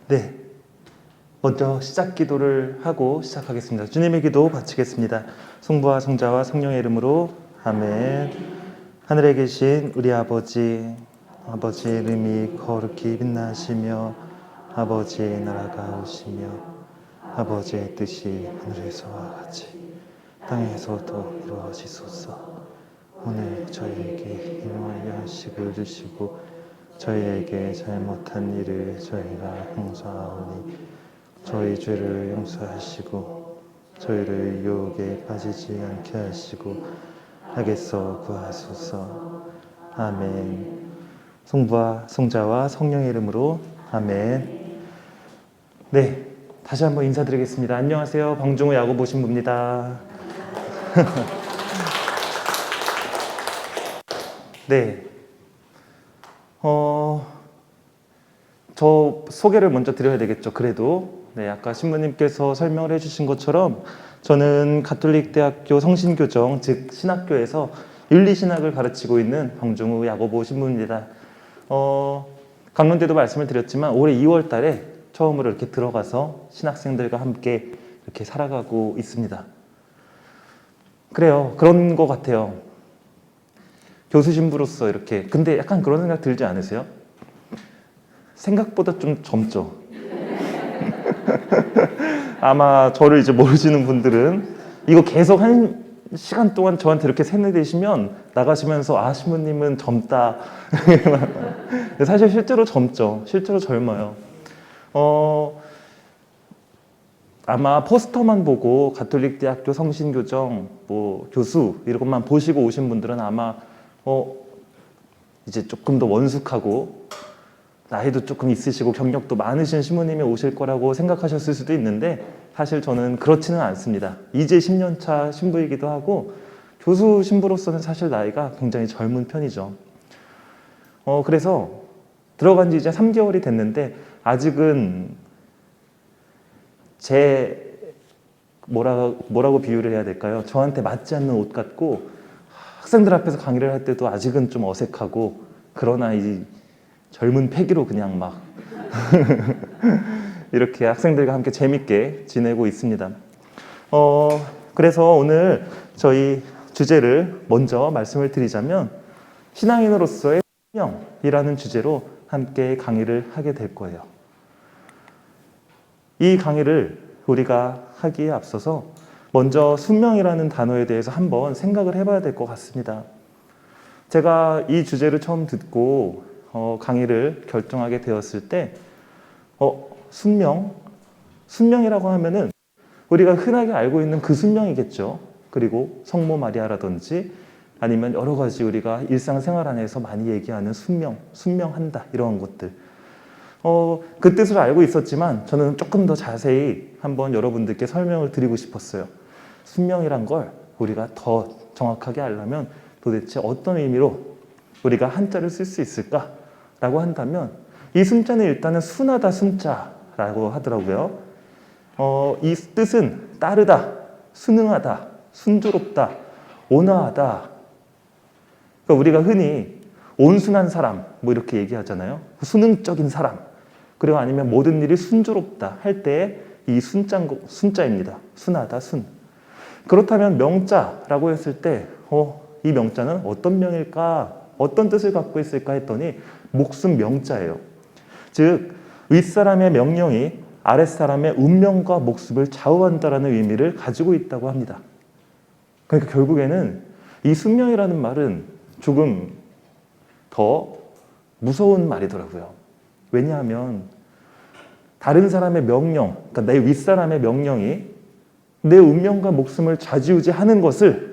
네, 먼저 시작 기도를 하고 시작하겠습니다. 주님의 기도 바치겠습니다. 성부와 성자와 성령의 이름으로 아멘. 하늘에 계신 우리 아버지, 아버지의 이름이 거룩히 빛나시며 아버지의 나라가 오시며 아버지의 뜻이 하늘에서와 같이 땅에서도 이루어지소서. 오늘 저희에게 일용할 양식을 주시고 저희에게 잘못한 일을 저희가 용서하오니 저희 죄를 용서하시고 저희를 유혹에 빠지지 않게 하시고 악에서 구하소서. 아멘. 성부와 성자와 성령의 이름으로 아멘. 네, 다시 한번 인사드리겠습니다. 안녕하세요. 방종호 야고보 신부입니다. 네. 저 소개를 먼저 드려야 되겠죠. 그래도 네, 아까 신부님께서 설명을 해주신 것처럼 저는 가톨릭대학교 성신교정 즉 신학교에서 윤리신학을 가르치고 있는 방종우 야고보 신부입니다. 강론 때도 말씀을 드렸지만 올해 2월 달에 처음으로 이렇게 들어가서 신학생들과 함께 이렇게 살아가고 있습니다. 그래요. 그런 것 같아요. 교수 신부로서 이렇게. 근데 약간 그런 생각 들지 않으세요? 생각보다 좀 젊죠. 아마 저를 이제 모르시는 분들은 이거 계속 한 시간 동안 저한테 이렇게 세뇌되시면 나가시면서 아, 신부님은 젊다. 사실 실제로 젊죠. 실제로 젊어요. 아마 포스터만 보고 가톨릭대학교 성신교정 뭐 교수 이런 것만 보시고 오신 분들은 아마 이제 조금 더 원숙하고 나이도 조금 있으시고 경력도 많으신 신부님이 오실 거라고 생각하셨을 수도 있는데 사실 저는 그렇지는 않습니다. 이제 10년 차 신부이기도 하고 교수 신부로서는 사실 나이가 굉장히 젊은 편이죠. 그래서 들어간 지 이제 3개월이 됐는데 아직은 제 뭐라고 비유를 해야 될까요? 저한테 맞지 않는 옷 같고 학생들 앞에서 강의를 할 때도 아직은 좀 어색하고 그러나 이 젊은 패기로 그냥 막 이렇게 학생들과 함께 재밌게 지내고 있습니다. 그래서 오늘 저희 주제를 먼저 말씀을 드리자면 신앙인으로서의 순명이라는 주제로 함께 강의를 하게 될 거예요. 이 강의를 우리가 하기에 앞서서 먼저 순명이라는 단어에 대해서 한번 생각을 해봐야 될 것 같습니다. 제가 이 주제를 처음 듣고 강의를 결정하게 되었을 때 순명이라고 하면은 우리가 흔하게 알고 있는 그 순명이겠죠. 그리고 성모 마리아라든지 아니면 여러 가지 우리가 일상생활 안에서 많이 얘기하는 순명한다 이런 것들. 그 뜻을 알고 있었지만 저는 조금 더 자세히 한번 여러분들께 설명을 드리고 싶었어요. 순명이란 걸 우리가 더 정확하게 알려면 도대체 어떤 의미로 우리가 한자를 쓸 수 있을까라고 한다면 이 순자는 일단은 순하다 순자라고 하더라고요. 이 뜻은 따르다, 순응하다, 순조롭다, 온화하다. 그러니까 우리가 흔히 온순한 사람 뭐 이렇게 얘기하잖아요. 순응적인 사람. 그리고 아니면 모든 일이 순조롭다 할 때 이 순자입니다. 순하다, 순. 그렇다면 명자라고 했을 때 이 명자는 어떤 명일까? 어떤 뜻을 갖고 있을까 했더니 목숨 명자예요. 즉 윗사람의 명령이 아랫사람의 운명과 목숨을 좌우한다라는 의미를 가지고 있다고 합니다. 그러니까 결국에는 이 순명이라는 말은 조금 더 무서운 말이더라고요. 왜냐하면 다른 사람의 명령, 그러니까 내 윗사람의 명령이 내 운명과 목숨을 좌지우지하는 것을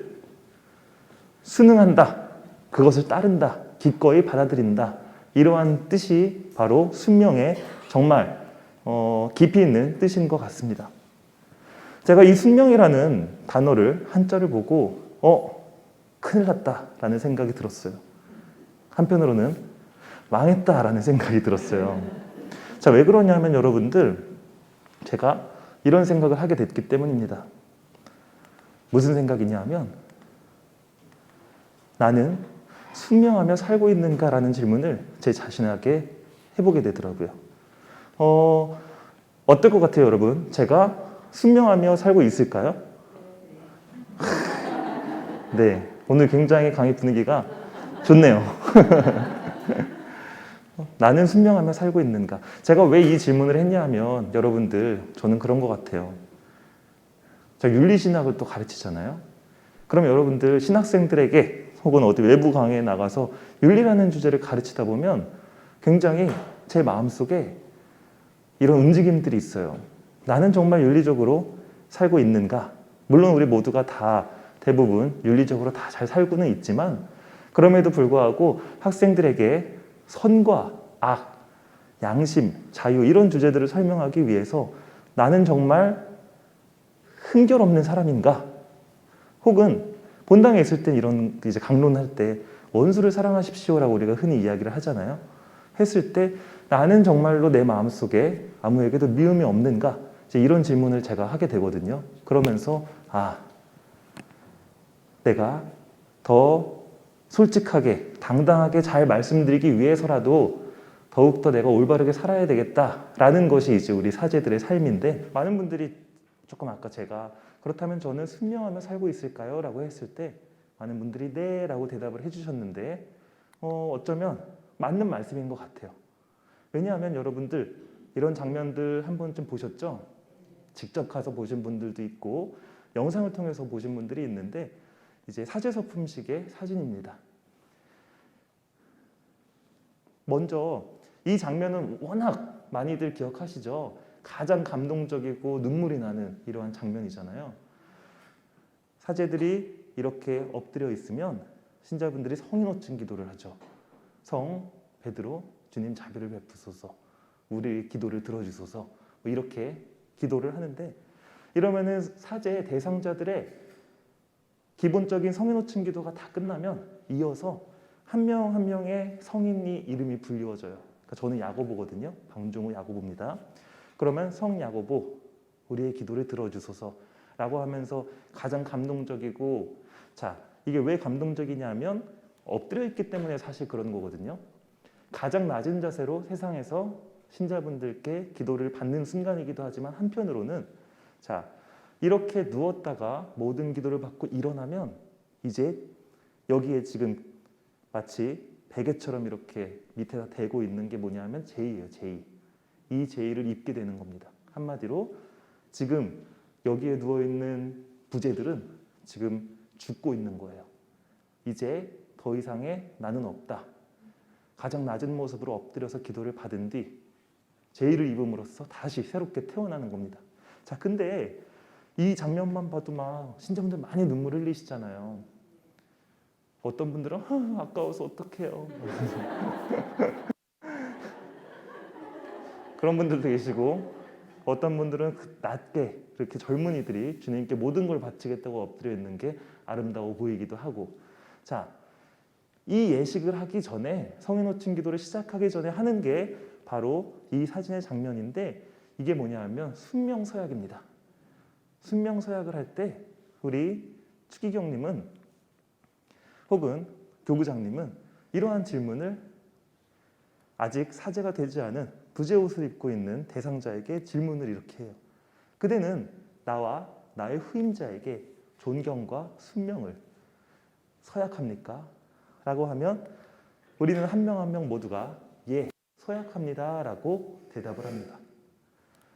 순응한다, 그것을 따른다, 기꺼이 받아들인다, 이러한 뜻이 바로 순명의 정말 깊이 있는 뜻인 것 같습니다. 제가 이 순명이라는 단어를 한자를 보고 큰일 났다라는 생각이 들었어요. 한편으로는 망했다라는 생각이 들었어요. 자, 왜 그러냐면 여러분들, 제가 이런 생각을 하게 됐기 때문입니다. 무슨 생각이냐 하면 나는 순명하며 살고 있는가라는 질문을 제 자신에게 해보게 되더라고요. 어떨 것 같아요, 여러분? 제가 순명하며 살고 있을까요? 네, 오늘 굉장히 강의 분위기가 좋네요. 나는 순명하며 살고 있는가? 제가 왜 이 질문을 했냐 하면 여러분들, 저는 그런 것 같아요. 제가 윤리신학을 또 가르치잖아요. 그럼 여러분들 신학생들에게 혹은 어디 외부 강의에 나가서 윤리라는 주제를 가르치다 보면 굉장히 제 마음속에 이런 움직임들이 있어요. 나는 정말 윤리적으로 살고 있는가? 물론 우리 모두가 다 대부분 윤리적으로 다 잘 살고는 있지만 그럼에도 불구하고 학생들에게 선과 악, 양심, 자유 이런 주제들을 설명하기 위해서 나는 정말 흥결없는 사람인가? 혹은 본당에 있을 때 이런 이제 강론할 때 원수를 사랑하십시오라고 우리가 흔히 이야기를 하잖아요. 했을 때 나는 정말로 내 마음속에 아무에게도 미움이 없는가? 이제 이런 질문을 제가 하게 되거든요. 그러면서 내가 더 솔직하게 당당하게 잘 말씀드리기 위해서라도 더욱더 내가 올바르게 살아야 되겠다라는 것이 이제 우리 사제들의 삶인데 많은 분들이 조금 아까 제가 그렇다면 저는 순명하며 살고 있을까요? 라고 했을 때 많은 분들이 네 라고 대답을 해주셨는데 어쩌면 맞는 말씀인 것 같아요. 왜냐하면 여러분들 이런 장면들 한 번쯤 보셨죠? 직접 가서 보신 분들도 있고 영상을 통해서 보신 분들이 있는데 이제 사제서품식의 사진입니다. 먼저 이 장면은 워낙 많이들 기억하시죠? 가장 감동적이고 눈물이 나는 이러한 장면이잖아요. 사제들이 이렇게 엎드려 있으면 신자분들이 성인호증 기도를 하죠. 성 베드로 주님 자비를 베푸소서, 우리 기도를 들어주소서 이렇게 기도를 하는데 이러면은 사제 대상자들의 기본적인 성인호증 기도가 다 끝나면 이어서 한 명 한 명의 성인이 이름이 불리워져요. 그러니까 저는 야고보거든요. 방종우 야고보입니다. 그러면 성 야고보 우리의 기도를 들어주소서라고 하면서 가장 감동적이고 자 이게 왜 감동적이냐면 엎드려 있기 때문에 사실 그런 거거든요. 가장 낮은 자세로 세상에서 신자분들께 기도를 받는 순간이기도 하지만 한편으로는 자 이렇게 누웠다가 모든 기도를 받고 일어나면 이제 여기에 지금 마치 베개처럼 이렇게 밑에다 대고 있는 게 뭐냐면 제의예요. 제의. 이 제의를 입게 되는 겁니다. 한마디로 지금 여기에 누워있는 부재들은 지금 죽고 있는 거예요. 이제 더 이상의 나는 없다. 가장 낮은 모습으로 엎드려서 기도를 받은 뒤 제의를 입음으로써 다시 새롭게 태어나는 겁니다. 자, 근데 이 장면만 봐도 막 신자분들 많이 눈물 흘리시잖아요. 어떤 분들은 아까워서 어떡해요. 그런 분들도 계시고 어떤 분들은 낮게 그렇게 젊은이들이 주님께 모든 걸 바치겠다고 엎드려 있는 게 아름다워 보이기도 하고 자, 이 예식을 하기 전에 성인호칭 기도를 시작하기 전에 하는 게 바로 이 사진의 장면인데 이게 뭐냐 하면 순명서약입니다. 순명서약을 할 때 우리 추기경님은 혹은 교구장님은 이러한 질문을 아직 사제가 되지 않은 부제 옷을 입고 있는 대상자에게 질문을 이렇게 해요. 그대는 나와 나의 후임자에게 존경과 순명을 서약합니까? 라고 하면 우리는 한 명 한 명 모두가 예, 서약합니다 라고 대답을 합니다.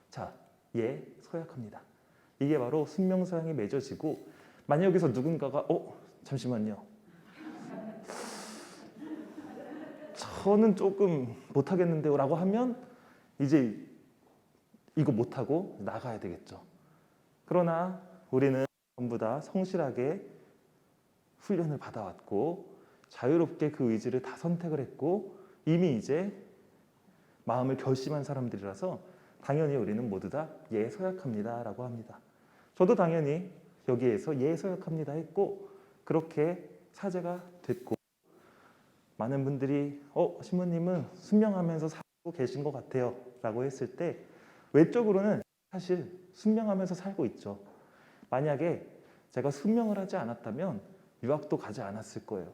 자, 예, 서약합니다. 이게 바로 순명서약이 맺어지고 만약 여기서 누군가가 잠시만요. 저는 조금 못하겠는데요 라고 하면 이제 이거 못하고 나가야 되겠죠. 그러나 우리는 전부 다 성실하게 훈련을 받아왔고 자유롭게 그 의지를 다 선택을 했고 이미 이제 마음을 결심한 사람들이라서 당연히 우리는 모두 다 예 서약합니다 라고 합니다. 저도 당연히 여기에서 예 서약합니다 했고 그렇게 사제가 됐고 많은 분들이 신부님은 순명하면서 살고 계신 것 같아요 라고 했을 때 외적으로는 사실 순명하면서 살고 있죠. 만약에 제가 순명을 하지 않았다면 유학도 가지 않았을 거예요.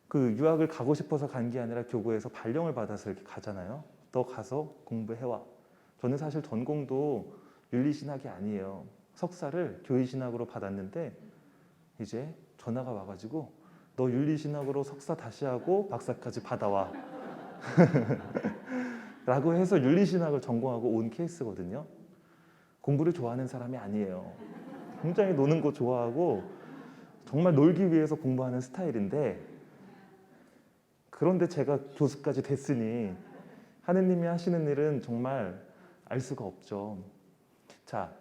그 유학을 가고 싶어서 간 게 아니라 교구에서 발령을 받아서 이렇게 가잖아요. 너 가서 공부해와. 저는 사실 전공도 윤리신학이 아니에요. 석사를 교리신학으로 받았는데 이제 전화가 와가지고 너 윤리신학으로 석사 다시 하고 박사까지 받아와 라고 해서 윤리신학을 전공하고 온 케이스거든요. 공부를 좋아하는 사람이 아니에요. 굉장히 노는 거 좋아하고 정말 놀기 위해서 공부하는 스타일인데, 그런데 제가 교수까지 됐으니 하느님이 하시는 일은 정말 알 수가 없죠. 자,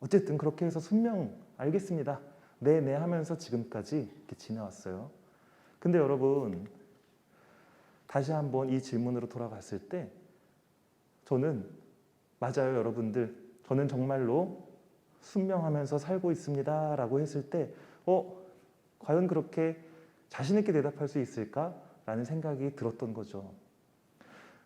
어쨌든 그렇게 해서 순명 알겠습니다. 네 하면서 지금까지 이렇게 지나왔어요. 근데 여러분, 다시 한번 이 질문으로 돌아갔을 때 저는 맞아요, 여러분들. 저는 정말로 순명하면서 살고 있습니다 라고 했을 때 과연 그렇게 자신 있게 대답할 수 있을까? 라는 생각이 들었던 거죠.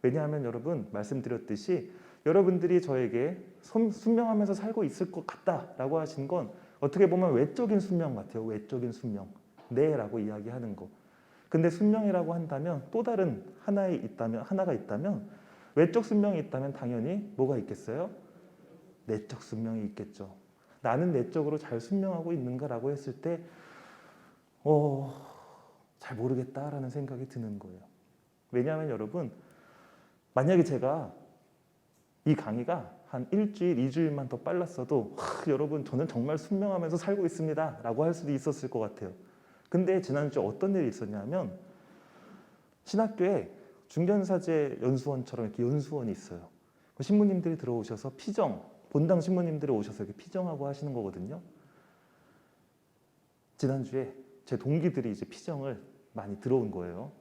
왜냐하면 여러분, 말씀드렸듯이 여러분들이 저에게 순명하면서 살고 있을 것 같다라고 하신 건 어떻게 보면 외적인 순명 같아요. 외적인 순명. 네 라고 이야기하는 거. 근데 순명이라고 한다면 또 다른 하나가 있다면, 외적 순명이 있다면 당연히 뭐가 있겠어요? 내적 순명이 있겠죠. 나는 내적으로 잘 순명하고 있는가라고 했을 때 잘 모르겠다라는 생각이 드는 거예요. 왜냐하면 여러분, 만약에 제가 이 강의가 한 일주일, 2주일만 더 빨랐어도 여러분 저는 정말 순명하면서 살고 있습니다 라고 할 수도 있었을 것 같아요. 근데 지난주에 어떤 일이 있었냐면, 신학교에 중견사제 연수원처럼 이렇게 연수원이 있어요. 신부님들이 들어오셔서 본당 신부님들이 오셔서 이렇게 피정하고 하시는 거거든요. 지난주에 제 동기들이 이제 피정을 많이 들어온 거예요.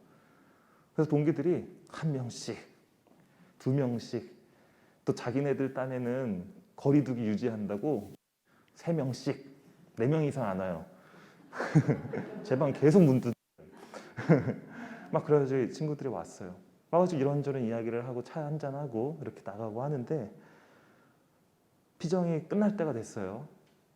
그래서 동기들이 1명씩, 2명씩, 또 자기네들 딴에는 거리두기 유지한다고 3명씩, 4명 이상 안 와요. 제 방 계속 문 두드려요. 막 그래가지고 친구들이 왔어요. 와가지고 이런저런 이야기를 하고 차 한잔하고 이렇게 나가고 하는데 피정이 끝날 때가 됐어요.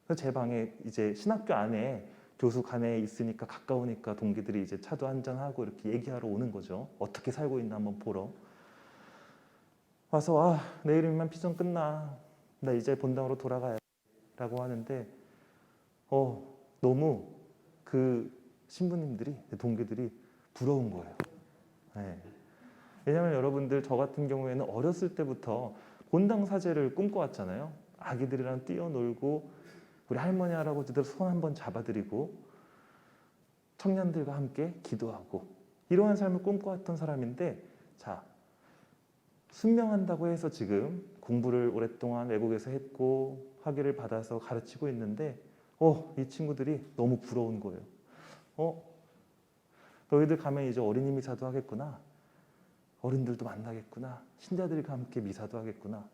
그래서 제 방에 이제 신학교 안에 교수관에 있으니까 가까우니까 동기들이 이제 차도 한잔하고 이렇게 얘기하러 오는 거죠. 어떻게 살고 있나 한번 보러. 와서 내일이면 피정 끝나. 나 이제 본당으로 돌아가야 라고 하는데 너무 그 신부님들이, 동기들이 부러운 거예요. 네. 왜냐하면 여러분들, 저 같은 경우에는 어렸을 때부터 본당 사제를 꿈꿔왔잖아요. 아기들이랑 뛰어놀고 우리 할머니 할아버지들 손 한번 잡아드리고 청년들과 함께 기도하고 이러한 삶을 꿈꿔왔던 사람인데, 자, 순명한다고 해서 지금 공부를 오랫동안 외국에서 했고 학위를 받아서 가르치고 있는데 이 친구들이 너무 부러운 거예요. 너희들 가면 이제 어린이 미사도 하겠구나. 어른들도 만나겠구나. 신자들과 함께 미사도 하겠구나.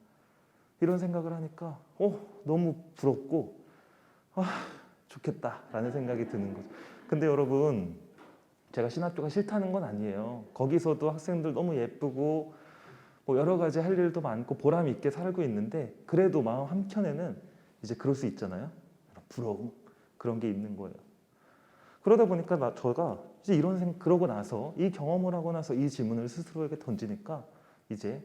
이런 생각을 하니까 너무 부럽고 좋겠다라는 생각이 드는 거죠. 근데 여러분, 제가 신학교가 싫다는 건 아니에요. 거기서도 학생들 너무 예쁘고 뭐 여러 가지 할 일도 많고 보람 있게 살고 있는데, 그래도 마음 한켠에는 이제 그럴 수 있잖아요. 부러움, 그런 게 있는 거예요. 그러다 보니까 제가 이제 그러고 나서 이 경험을 하고 나서 이 질문을 스스로에게 던지니까 이제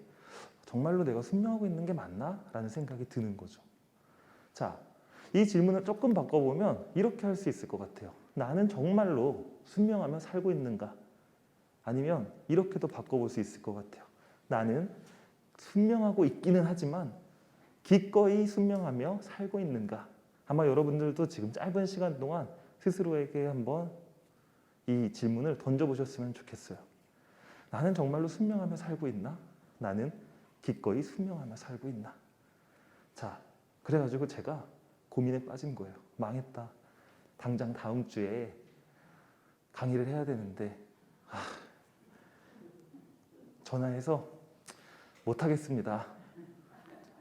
정말로 내가 순명하고 있는 게 맞나? 라는 생각이 드는 거죠. 자, 이 질문을 조금 바꿔보면 이렇게 할 수 있을 것 같아요. 나는 정말로 순명하며 살고 있는가? 아니면 이렇게도 바꿔볼 수 있을 것 같아요. 나는 순명하고 있기는 하지만 기꺼이 순명하며 살고 있는가? 아마 여러분들도 지금 짧은 시간 동안 스스로에게 한번 이 질문을 던져보셨으면 좋겠어요. 나는 정말로 순명하며 살고 있나? 나는 기꺼이 순명하며 살고 있나? 자, 그래가지고 제가 고민에 빠진 거예요. 망했다. 당장 다음 주에 강의를 해야 되는데 전화해서 못하겠습니다.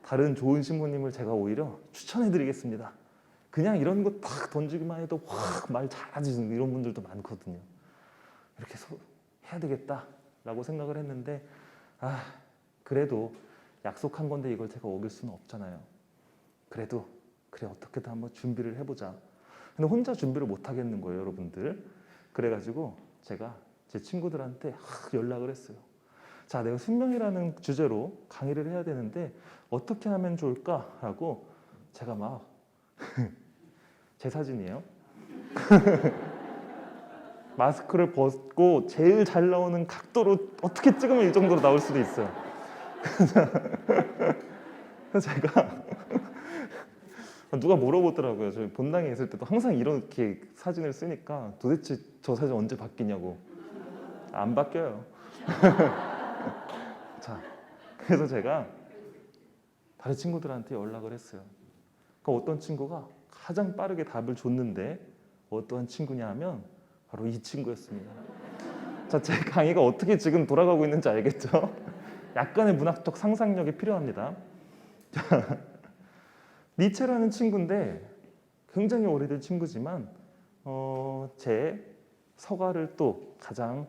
다른 좋은 신부님을 제가 오히려 추천해드리겠습니다. 그냥 이런 거 딱 던지기만 해도 확 말 잘하시는 이런 분들도 많거든요. 이렇게 해야 되겠다라고 생각을 했는데 그래도 약속한 건데 이걸 제가 어길 수는 없잖아요. 그래도 그래, 어떻게든 한번 준비를 해보자. 근데 혼자 준비를 못 하겠는 거예요, 여러분들. 그래가지고 제가 제 친구들한테 연락을 했어요. 자, 내가 숙명이라는 주제로 강의를 해야 되는데 어떻게 하면 좋을까라고 제가 막 제 사진이에요. 마스크를 벗고 제일 잘 나오는 각도로 어떻게 찍으면 이 정도로 나올 수도 있어요. 그래서 제가 누가 물어보더라고요. 저희 본당에 있을 때도 항상 이렇게 사진을 쓰니까 도대체 저 사진 언제 바뀌냐고. 안 바뀌어요. 자, 그래서 제가 다른 친구들한테 연락을 했어요. 그러니까 어떤 친구가 가장 빠르게 답을 줬는데 어떠한 친구냐 하면 바로 이 친구였습니다. 자, 제 강의가 어떻게 지금 돌아가고 있는지 알겠죠? 약간의 문학적 상상력이 필요합니다. 자, 니체라는 친구인데 굉장히 오래된 친구지만 제 서가를 또 가장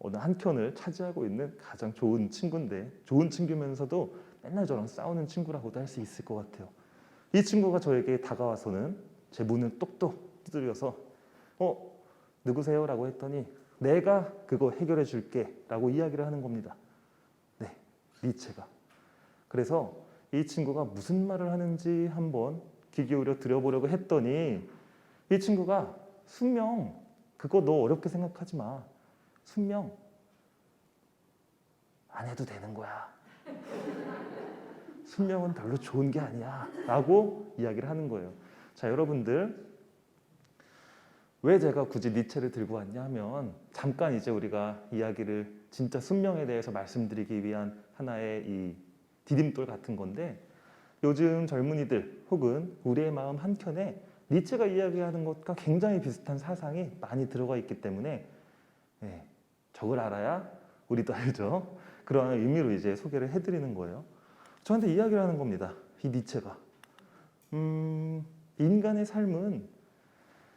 어느 한켠을 차지하고 있는 가장 좋은 친구인데 좋은 친구면서도 맨날 저랑 싸우는 친구라고도 할 수 있을 것 같아요. 이 친구가 저에게 다가와서는 제 문을 똑똑 두드려서 누구세요? 라고 했더니 내가 그거 해결해 줄게 라고 이야기를 하는 겁니다. 네, 니체가. 그래서 이 친구가 무슨 말을 하는지 한번 귀 기울여 들어보려고 했더니 이 친구가 숙명 그거 너 어렵게 생각하지 마. 숙명 안 해도 되는 거야. 숙명은 별로 좋은 게 아니야 라고 이야기를 하는 거예요. 자, 여러분들 왜 제가 굳이 니체를 들고 왔냐 하면 잠깐 이제 우리가 이야기를 진짜 숙명에 대해서 말씀드리기 위한 하나의 이 디딤돌 같은 건데 요즘 젊은이들 혹은 우리의 마음 한켠에 니체가 이야기하는 것과 굉장히 비슷한 사상이 많이 들어가 있기 때문에 저걸 알아야 우리도 알죠. 그런 의미로 이제 소개를 해드리는 거예요. 저한테 이야기를 하는 겁니다. 이 니체가 인간의 삶은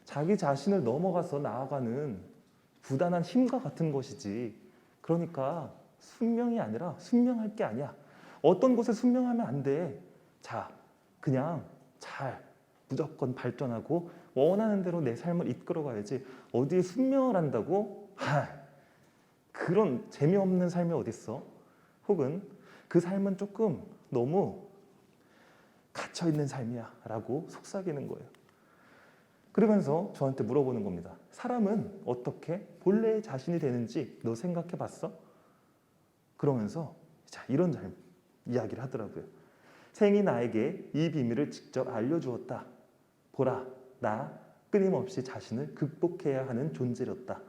자기 자신을 넘어가서 나아가는 부단한 힘과 같은 것이지 그러니까 숙명이 아니라 숙명할 게 아니야. 어떤 곳에 숙명하면 안 돼. 자, 그냥 잘 무조건 발전하고 원하는 대로 내 삶을 이끌어가야지 어디에 숙명을 한다고? 그런 재미없는 삶이 어딨어? 혹은 그 삶은 조금 너무 갇혀있는 삶이야 라고 속삭이는 거예요. 그러면서 저한테 물어보는 겁니다. 사람은 어떻게 본래의 자신이 되는지 너 생각해 봤어? 그러면서 자, 이런 이야기를 하더라고요. 생이 나에게 이 비밀을 직접 알려주었다. 보라, 나 끊임없이 자신을 극복해야 하는 존재였다.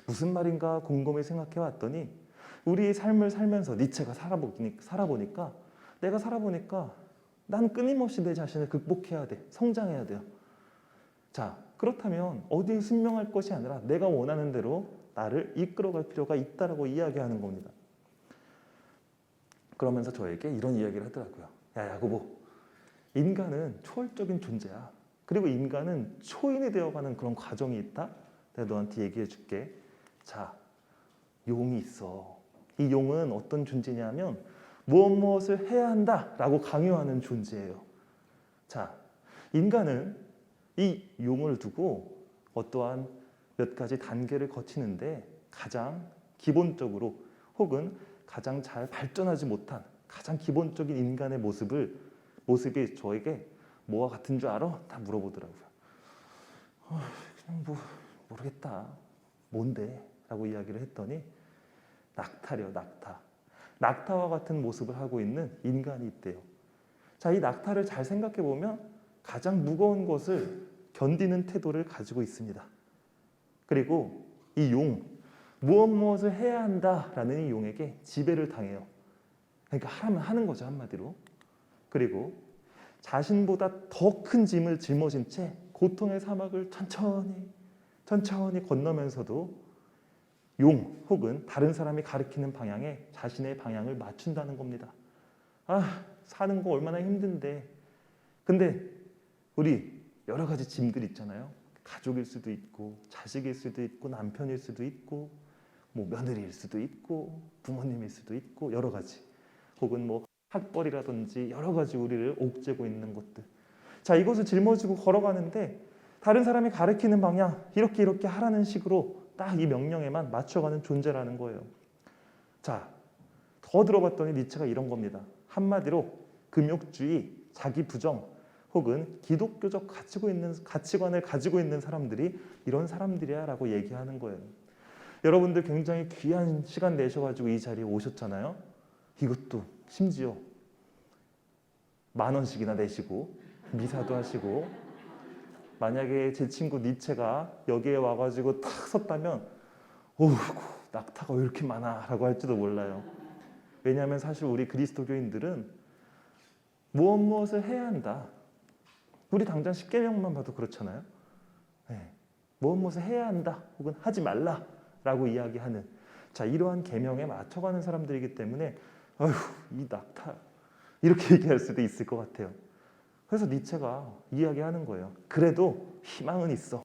무슨 말인가 곰곰이 생각해 왔더니 우리의 삶을 살면서 니체가 살아보니까 내가 살아보니까 난 끊임없이 내 자신을 극복해야 돼. 성장해야 돼요. 자, 그렇다면 어디에 숙명할 것이 아니라 내가 원하는 대로 나를 이끌어갈 필요가 있다라고 이야기하는 겁니다. 그러면서 저에게 이런 이야기를 하더라고요. 야, 야고보, 인간은 초월적인 존재야. 그리고 인간은 초인이 되어가는 그런 과정이 있다. 내가 너한테 얘기해 줄게. 자, 용이 있어. 이 용은 어떤 존재냐면 무엇을 해야 한다라고 강요하는 존재예요. 자, 인간은 이 용을 두고 어떠한 몇 가지 단계를 거치는데 가장 기본적으로 혹은 가장 잘 발전하지 못한 가장 기본적인 인간의 모습이 저에게 뭐와 같은 줄 알아? 다 물어보더라고요. 그냥 모르겠다. 뭔데? 라고 이야기를 했더니 낙타래요, 낙타. 낙타와 같은 모습을 하고 있는 인간이 있대요. 자, 이 낙타를 잘 생각해 보면 가장 무거운 것을 견디는 태도를 가지고 있습니다. 그리고 이 무엇을 해야 한다라는 이 용에게 지배를 당해요. 그러니까 하라면 하는 거죠, 한마디로. 그리고 자신보다 더 큰 짐을 짊어진 채 고통의 사막을 천천히 건너면서도 용 혹은 다른 사람이 가리키는 방향에 자신의 방향을 맞춘다는 겁니다. 사는 거 얼마나 힘든데. 근데 우리 여러 가지 짐들 있잖아요. 가족일 수도 있고 자식일 수도 있고 남편일 수도 있고 며느리일 수도 있고 부모님일 수도 있고 여러 가지 혹은 학벌이라든지 여러 가지 우리를 옥죄고 있는 것들. 자, 이것을 짊어지고 걸어가는데 다른 사람이 가리키는 방향 이렇게 하라는 식으로 딱 이 명령에만 맞춰가는 존재라는 거예요. 자, 더 들어봤더니 니체가 이런 겁니다. 한마디로 금욕주의, 자기 부정 혹은 기독교적 가치관을 가지고 있는 사람들이 이런 사람들이야 라고 얘기하는 거예요. 여러분들 굉장히 귀한 시간 내셔가지고 이 자리에 오셨잖아요. 이것도 심지어 10,000원씩이나 내시고 미사도 하시고, 만약에 제 친구 니체가 여기에 와가지고 탁 섰다면 오우 낙타가 왜 이렇게 많아 라고 할지도 몰라요. 왜냐하면 사실 우리 그리스도교인들은 무엇을 해야 한다. 우리 당장 10계명만 봐도 그렇잖아요. 네. 무엇을 해야 한다 혹은 하지 말라 라고 이야기하는, 자, 이러한 계명에 맞춰가는 사람들이기 때문에 어휴 이 낙타 이렇게 얘기할 수도 있을 것 같아요. 그래서 니체가 이야기하는 거예요. 그래도 희망은 있어.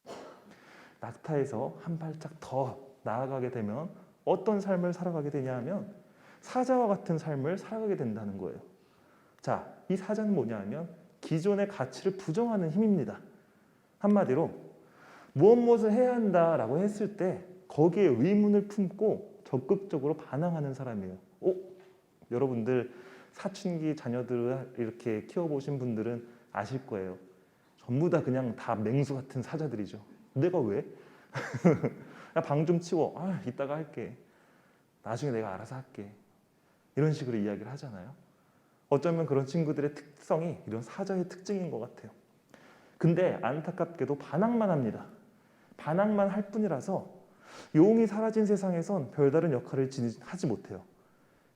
낙타에서 한 발짝 더 나아가게 되면 어떤 삶을 살아가게 되냐 하면 사자와 같은 삶을 살아가게 된다는 거예요. 자, 이 사자는 뭐냐 하면 기존의 가치를 부정하는 힘입니다. 한마디로 무엇을 해야 한다라고 했을 때 거기에 의문을 품고 적극적으로 반항하는 사람이에요. 여러분들 사춘기 자녀들을 이렇게 키워보신 분들은 아실 거예요. 전부 다 그냥 다 맹수 같은 사자들이죠. 내가 왜? 방 좀 치워. 이따가 할게. 나중에 내가 알아서 할게. 이런 식으로 이야기를 하잖아요. 어쩌면 그런 친구들의 특성이 이런 사자의 특징인 것 같아요. 근데 안타깝게도 반항만 합니다. 반항만 할 뿐이라서 용이 사라진 세상에선 별다른 역할을 하지 못해요.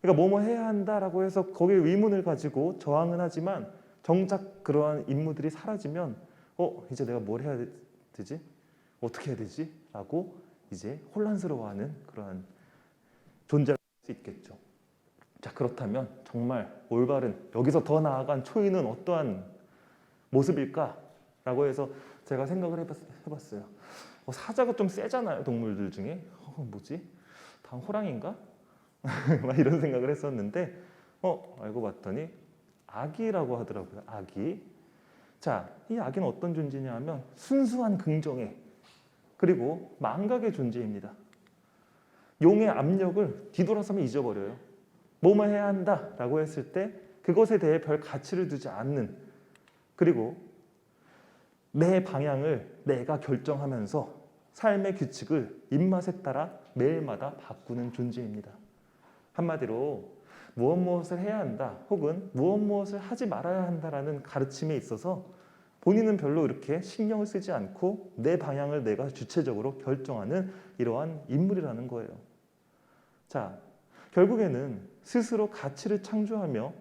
그러니까 뭐뭐 해야 한다라고 해서 거기에 의문을 가지고 저항은 하지만 정작 그러한 임무들이 사라지면 이제 내가 뭘 해야 되지? 어떻게 해야 되지? 라고 이제 혼란스러워하는 그러한 존재일 수 있겠죠. 자, 그렇다면 정말 올바른 여기서 더 나아간 초인은 어떠한 모습일까? 라고 해서 제가 생각을 해봤어요. 사자가 좀 세잖아요, 동물들 중에. 뭐지? 다음 호랑이인가? 막 이런 생각을 했었는데 알고 봤더니 아기라고 하더라고요. 아기. 자, 이 아기는 어떤 존재냐 하면 순수한 긍정의 그리고 망각의 존재입니다. 용의 압력을 뒤돌아서면 잊어버려요. 뭐뭐 해야 한다라고 했을 때 그것에 대해 별 가치를 두지 않는, 그리고 내 방향을 내가 결정하면서 삶의 규칙을 입맛에 따라 매일마다 바꾸는 존재입니다. 한마디로 무엇을 해야 한다 혹은 무엇을 하지 말아야 한다라는 가르침에 있어서 본인은 별로 이렇게 신경을 쓰지 않고 내 방향을 내가 주체적으로 결정하는 이러한 인물이라는 거예요. 자, 결국에는 스스로 가치를 창조하며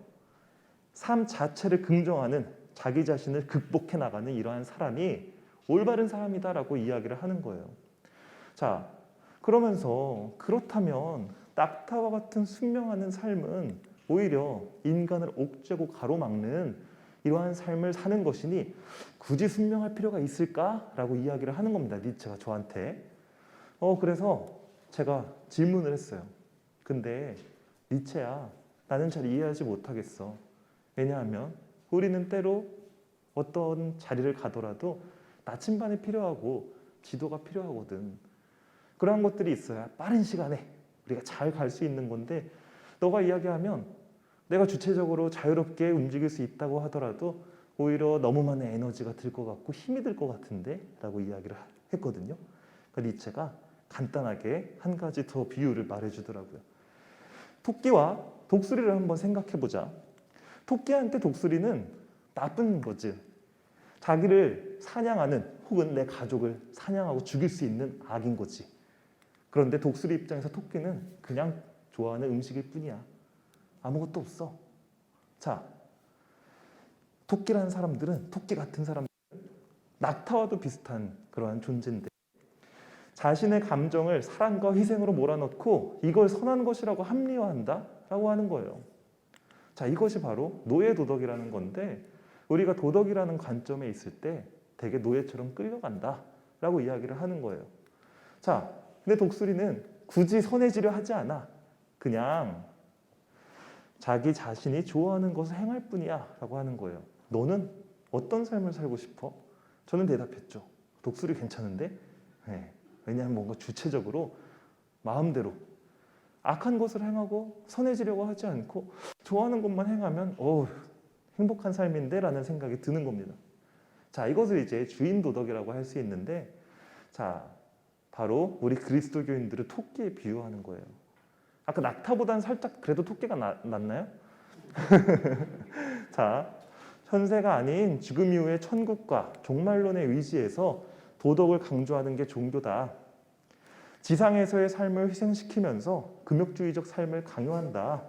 삶 자체를 긍정하는, 자기 자신을 극복해 나가는 이러한 사람이 올바른 사람이다라고 이야기를 하는 거예요. 자, 그러면서 그렇다면 낙타와 같은 순명하는 삶은 오히려 인간을 옥죄고 가로막는 이러한 삶을 사는 것이니 굳이 순명할 필요가 있을까라고 이야기를 하는 겁니다. 니체가 저한테. 그래서 제가 질문을 했어요. 근데 니체야, 나는 잘 이해하지 못하겠어. 왜냐하면 우리는 때로 어떤 자리를 가더라도 나침반이 필요하고 지도가 필요하거든. 그러한 것들이 있어야 빠른 시간에 우리가 잘 갈 수 있는 건데, 너가 이야기하면 내가 주체적으로 자유롭게 움직일 수 있다고 하더라도 오히려 너무 많은 에너지가 들 것 같고 힘이 들 것 같은데 라고 이야기를 했거든요. 그러니까 니체가 간단하게 한 가지 더 비유를 말해주더라고요. 토끼와 독수리를 한번 생각해보자. 토끼한테 독수리는 나쁜 거지. 자기를 사냥하는 혹은 내 가족을 사냥하고 죽일 수 있는 악인 거지. 그런데 독수리 입장에서 토끼는 그냥 좋아하는 음식일 뿐이야. 아무것도 없어. 자, 토끼라는 사람들은, 토끼 같은 사람들은 낙타와도 비슷한 그러한 존재인데 자신의 감정을 사랑과 희생으로 몰아넣고 이걸 선한 것이라고 합리화한다라고 하는 거예요. 자, 이것이 바로 노예 도덕이라는 건데, 우리가 도덕이라는 관점에 있을 때 되게 노예처럼 끌려간다라고 이야기를 하는 거예요. 자, 근데 독수리는 굳이 선해지려 하지 않아. 그냥 자기 자신이 좋아하는 것을 행할 뿐이야 라고 하는 거예요. 너는 어떤 삶을 살고 싶어? 저는 대답했죠. 독수리 괜찮은데? 네. 왜냐하면 뭔가 주체적으로 마음대로 악한 것을 행하고 선해지려고 하지 않고 좋아하는 것만 행하면 행복한 삶인데 라는 생각이 드는 겁니다. 자, 이것을 이제 주인 도덕이라고 할 수 있는데, 자, 바로 우리 그리스도교인들을 토끼에 비유하는 거예요. 아까 낙타보다는 살짝 그래도 토끼가 낫나요? 자, 현세가 아닌 죽음 이후의 천국과 종말론에 의지해서 도덕을 강조하는 게 종교다. 지상에서의 삶을 희생시키면서 금욕주의적 삶을 강요한다.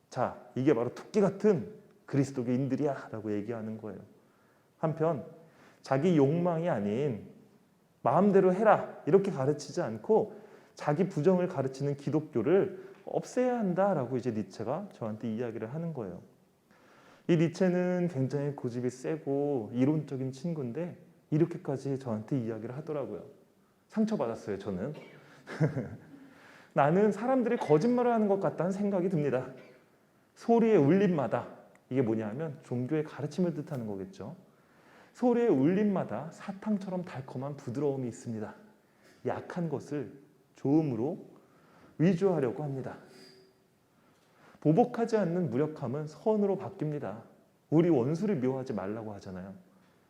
자, 이게 바로 토끼 같은 그리스도교인들이야 라고 얘기하는 거예요. 한편 자기 욕망이 아닌 마음대로 해라 이렇게 가르치지 않고 자기 부정을 가르치는 기독교를 없애야 한다라고 이제 니체가 저한테 이야기를 하는 거예요. 이 니체는 굉장히 고집이 세고 이론적인 친구인데 이렇게까지 저한테 이야기를 하더라고요. 상처받았어요, 저는. 나는 사람들이 거짓말을 하는 것 같다는 생각이 듭니다. 소리의 울림마다, 이게 뭐냐면 종교의 가르침을 뜻하는 거겠죠. 소리의 울림마다 사탕처럼 달콤한 부드러움이 있습니다. 약한 것을 좋음으로 위조하려고 합니다. 보복하지 않는 무력함은 선으로 바뀝니다. 우리 원수를 미워하지 말라고 하잖아요.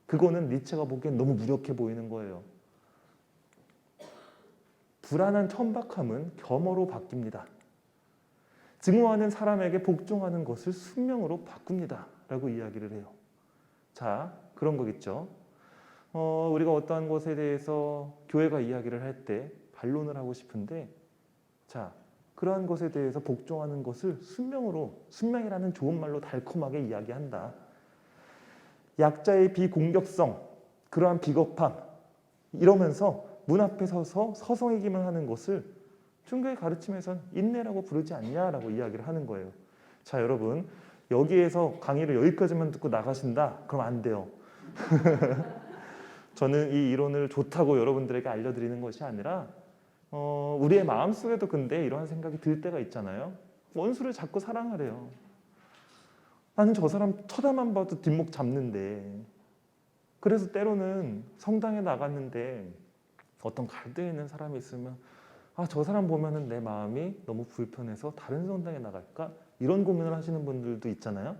그거는 니체가 보기엔 너무 무력해 보이는 거예요. 불안한 천박함은 겸허로 바뀝니다. 증오하는 사람에게 복종하는 것을 순명으로 바꿉니다. 라고 이야기를 해요. 자, 그런 거겠죠. 우리가 어떠한 것에 대해서 교회가 이야기를 할 때 반론을 하고 싶은데, 자, 그러한 것에 대해서 복종하는 것을 순명으로, 순명이라는 좋은 말로 달콤하게 이야기한다. 약자의 비공격성, 그러한 비겁함, 이러면서 문 앞에 서서 서성이기만 하는 것을 종교의 가르침에선 인내라고 부르지 않냐라고 이야기를 하는 거예요. 자, 여러분, 여기에서 강의를 여기까지만 듣고 나가신다? 그럼 안 돼요. 저는 이 이론을 좋다고 여러분들에게 알려드리는 것이 아니라 우리의 마음속에도 근데 이러한 생각이 들 때가 있잖아요. 원수를 자꾸 사랑하래요. 나는 저 사람 쳐다만 봐도 뒷목 잡는데, 그래서 때로는 성당에 나갔는데 어떤 갈등이 있는 사람이 있으면 저 사람 보면은 내 마음이 너무 불편해서 다른 성당에 나갈까? 이런 고민을 하시는 분들도 있잖아요.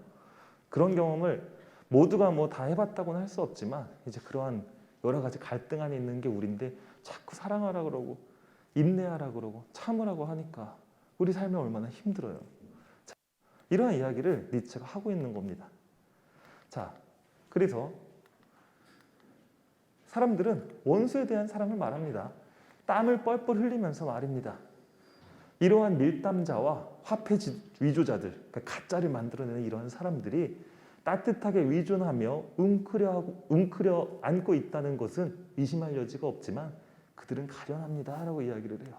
그런 경험을 모두가 뭐 다 해봤다고는 할 수 없지만 이제 그러한 여러 가지 갈등 안에 있는 게 우리인데 자꾸 사랑하라 그러고 인내하라 그러고 참으라고 하니까 우리 삶이 얼마나 힘들어요. 자, 이러한 이야기를 니체가 하고 있는 겁니다. 자, 그래서 사람들은 원수에 대한 사랑을 말합니다. 땀을 뻘뻘 흘리면서 말입니다. 이러한 밀담자와 화폐 위조자들, 그러니까 가짜를 만들어내는 이러한 사람들이 따뜻하게 위존하며 웅크려 안고 있다는 것은 의심할 여지가 없지만 그들은 가련합니다 라고 이야기를 해요.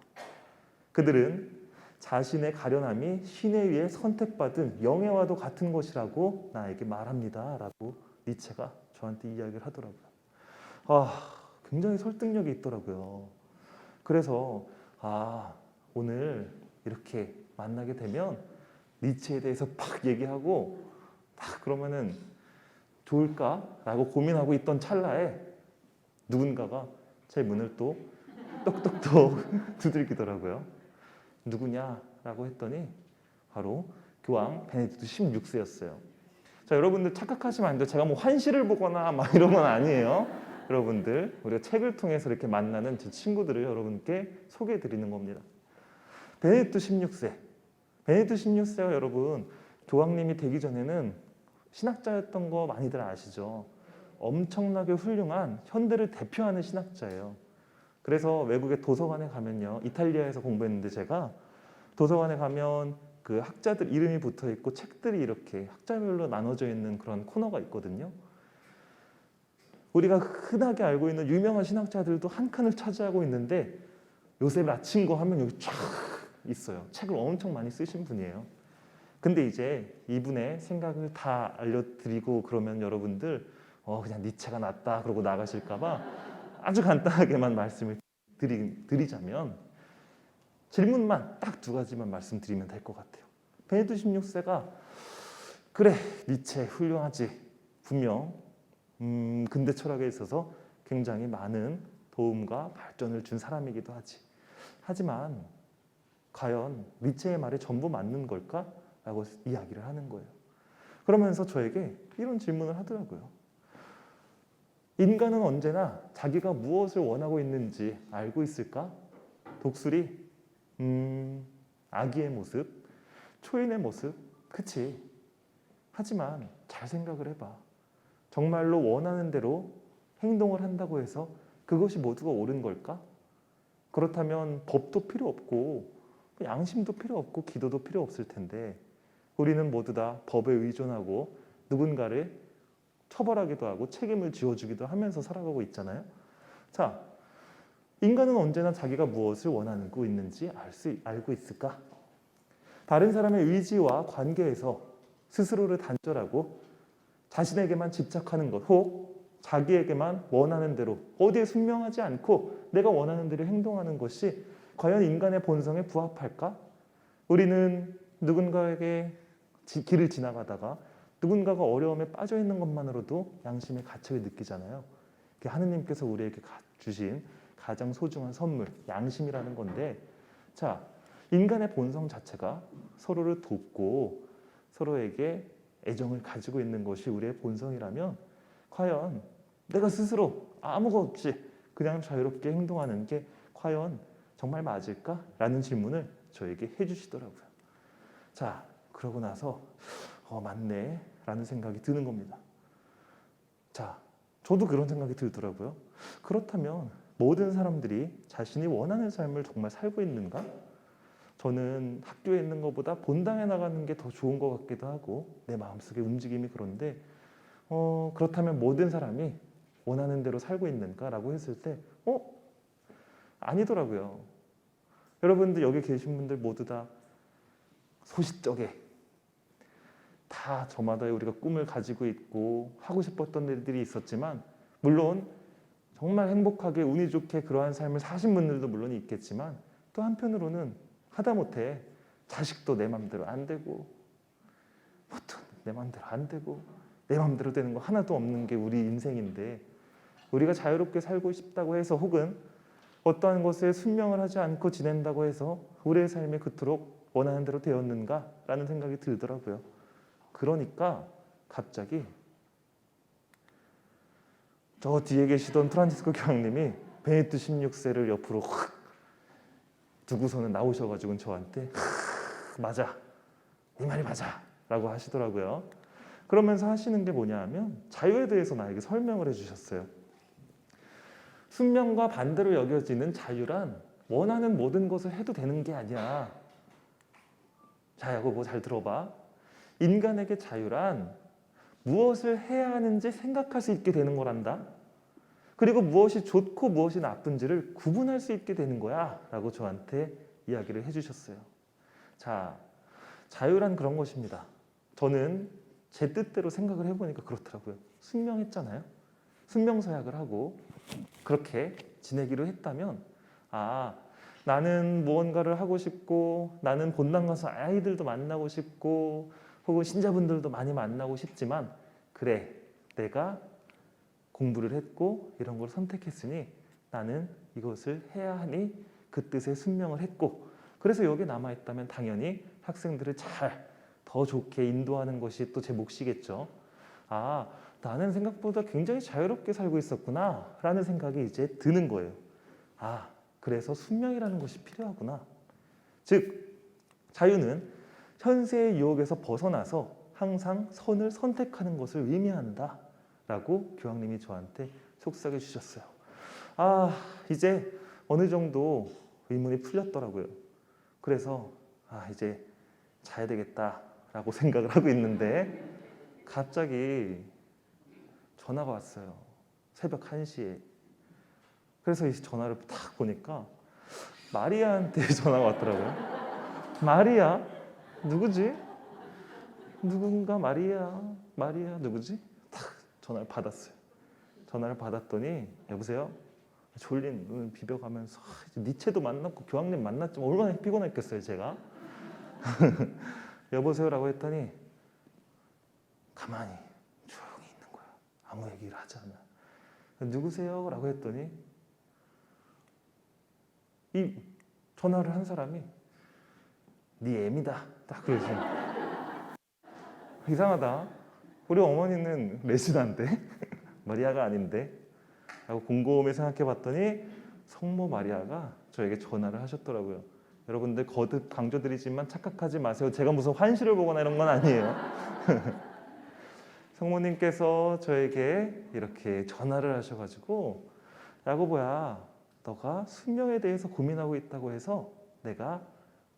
그들은 자신의 가련함이 신에 의해 선택받은 영예와도 같은 것이라고 나에게 말합니다 라고 니체가 저한테 이야기를 하더라고요. 굉장히 설득력이 있더라고요. 그래서 오늘 이렇게 만나게 되면 니체에 대해서 팍 얘기하고 그러면은 좋을까라고 고민하고 있던 찰나에 누군가가 제 문을 또 똑똑똑 두들기더라고요. 누구냐라고 했더니 바로 교황 베네딕토 16세였어요. 자, 여러분들 착각하시면 안 돼요. 제가 뭐 환시를 보거나 막 이런 건 아니에요. 여러분들, 우리가 책을 통해서 이렇게 만나는 제 친구들을 여러분께 소개해 드리는 겁니다. 베네딕토 16세. 베네딕토 16세가 여러분, 교황님이 되기 전에는 신학자였던 거 많이들 아시죠? 엄청나게 훌륭한 현대를 대표하는 신학자예요. 그래서 외국의 도서관에 가면요. 이탈리아에서 공부했는데 제가 도서관에 가면 그 학자들 이름이 붙어 있고 책들이 이렇게 학자별로 나눠져 있는 그런 코너가 있거든요. 우리가 흔하게 알고 있는 유명한 신학자들도 한 칸을 차지하고 있는데 요셉 라친거 하면 여기 쫙 있어요. 책을 엄청 많이 쓰신 분이에요. 근데 이제 이분의 생각을 다 알려드리고 그러면 여러분들 그냥 니체가 낫다 그러고 나가실까봐 아주 간단하게만 말씀을 드리자면 질문만 딱 두 가지만 말씀드리면 될 것 같아요. 베네딕토 16세가 그래 니체 훌륭하지 분명 근대 철학에 있어서 굉장히 많은 도움과 발전을 준 사람이기도 하지. 하지만 과연 니체의 말이 전부 맞는 걸까? 라고 이야기를 하는 거예요. 그러면서 저에게 이런 질문을 하더라고요. 인간은 언제나 자기가 무엇을 원하고 있는지 알고 있을까? 독수리, 아기의 모습, 초인의 모습, 그치? 하지만 잘 생각을 해봐. 정말로 원하는 대로 행동을 한다고 해서 그것이 모두가 옳은 걸까? 그렇다면 법도 필요 없고 양심도 필요 없고 기도도 필요 없을 텐데 우리는 모두 다 법에 의존하고 누군가를 처벌하기도 하고 책임을 지어주기도 하면서 살아가고 있잖아요. 자, 인간은 언제나 자기가 무엇을 원하고 있는지 알고 있을까? 다른 사람의 의지와 관계에서 스스로를 단절하고 자신에게만 집착하는 것, 혹 자기에게만 원하는 대로 어디에 순명하지 않고 내가 원하는 대로 행동하는 것이 과연 인간의 본성에 부합할까? 우리는 누군가에게 길을 지나가다가 누군가가 어려움에 빠져 있는 것만으로도 양심의 가책을 느끼잖아요. 그게 하느님께서 우리에게 주신 가장 소중한 선물, 양심이라는 건데, 자, 인간의 본성 자체가 서로를 돕고 서로에게 애정을 가지고 있는 것이 우리의 본성이라면 과연 내가 스스로 아무 것 없이 그냥 자유롭게 행동하는 게 과연 정말 맞을까? 라는 질문을 저에게 해주시더라고요. 자, 그러고 나서 맞네 라는 생각이 드는 겁니다. 자, 저도 그런 생각이 들더라고요. 그렇다면 모든 사람들이 자신이 원하는 삶을 정말 살고 있는가? 저는 학교에 있는 것보다 본당에 나가는 게 더 좋은 것 같기도 하고 내 마음속의 움직임이 그런데 그렇다면 모든 사람이 원하는 대로 살고 있는가라고 했을 때 아니더라고요. 여러분들 여기 계신 분들 모두 다 소싯적에 다 저마다 우리가 꿈을 가지고 있고 하고 싶었던 일들이 있었지만 물론 정말 행복하게 운이 좋게 그러한 삶을 사신 분들도 물론 있겠지만 또 한편으로는 하다못해 자식도 내 맘대로 안 되고 뭐또 내 맘대로 안 되고 내 맘대로 되는 거 하나도 없는 게 우리 인생인데 우리가 자유롭게 살고 싶다고 해서 혹은 어떠한 것에 순명을 하지 않고 지낸다고 해서 우리의 삶이 그토록 원하는 대로 되었는가라는 생각이 들더라고요. 그러니까 갑자기 저 뒤에 계시던 프란치스코 교황님이 베네딕토 16세를 옆으로 확 두고서는 나오셔가지고 저한테 맞아, 이 말이 맞아 라고 하시더라고요. 그러면서 하시는 게 뭐냐 하면 자유에 대해서 나에게 설명을 해주셨어요. 순명과 반대로 여겨지는 자유란 원하는 모든 것을 해도 되는 게 아니야. 자, 이거 뭐 잘 들어봐. 인간에게 자유란 무엇을 해야 하는지 생각할 수 있게 되는 거란다. 그리고 무엇이 좋고 무엇이 나쁜지를 구분할 수 있게 되는 거야 라고 저한테 이야기를 해주셨어요. 자, 자유란 그런 것입니다. 저는 제 뜻대로 생각을 해보니까 그렇더라고요. 순명했잖아요. 순명서약을 하고 그렇게 지내기로 했다면 나는 무언가를 하고 싶고 나는 본당 가서 아이들도 만나고 싶고 혹은 신자분들도 많이 만나고 싶지만 그래, 내가 공부를 했고 이런 걸 선택했으니 나는 이것을 해야 하니 그 뜻에 순명을 했고 그래서 여기 남아있다면 당연히 학생들을 더 좋게 인도하는 것이 또 제 몫이겠죠. 나는 생각보다 굉장히 자유롭게 살고 있었구나 라는 생각이 이제 드는 거예요. 그래서 순명이라는 것이 필요하구나. 즉 자유는 현세의 유혹에서 벗어나서 항상 선을 선택하는 것을 의미한다 라고 교황님이 저한테 속삭여 주셨어요. 이제 어느 정도 의문이 풀렸더라고요. 그래서 이제 자야 되겠다 라고 생각을 하고 있는데 갑자기 전화가 왔어요. 새벽 1시에. 그래서 이 전화를 딱 보니까 마리아한테 전화가 왔더라고요. 마리아? 누구지? 누군가 마리아 누구지? 딱 전화를 받았어요. 전화를 받았더니 여보세요? 졸린 눈을 비벼가면서 니체도 만났고 교황님 만났지만 얼마나 피곤했겠어요 제가. 여보세요라고 했더니 가만히 조용히 있는 거야. 아무 얘기를 하지 않아. 누구세요? 라고 했더니 이 전화를 한 사람이 네 애미다. 딱 그러시는. 이상하다. 우리 어머니는 레지나인데 마리아가 아닌데 하고 곰곰이 생각해 봤더니 성모 마리아가 저에게 전화를 하셨더라고요. 여러분들 거듭 강조드리지만 착각하지 마세요. 제가 무슨 환시를 보거나 이런 건 아니에요. 성모님께서 저에게 이렇게 전화를 하셔가지고 야고보야, 너가 순명에 대해서 고민하고 있다고 해서 내가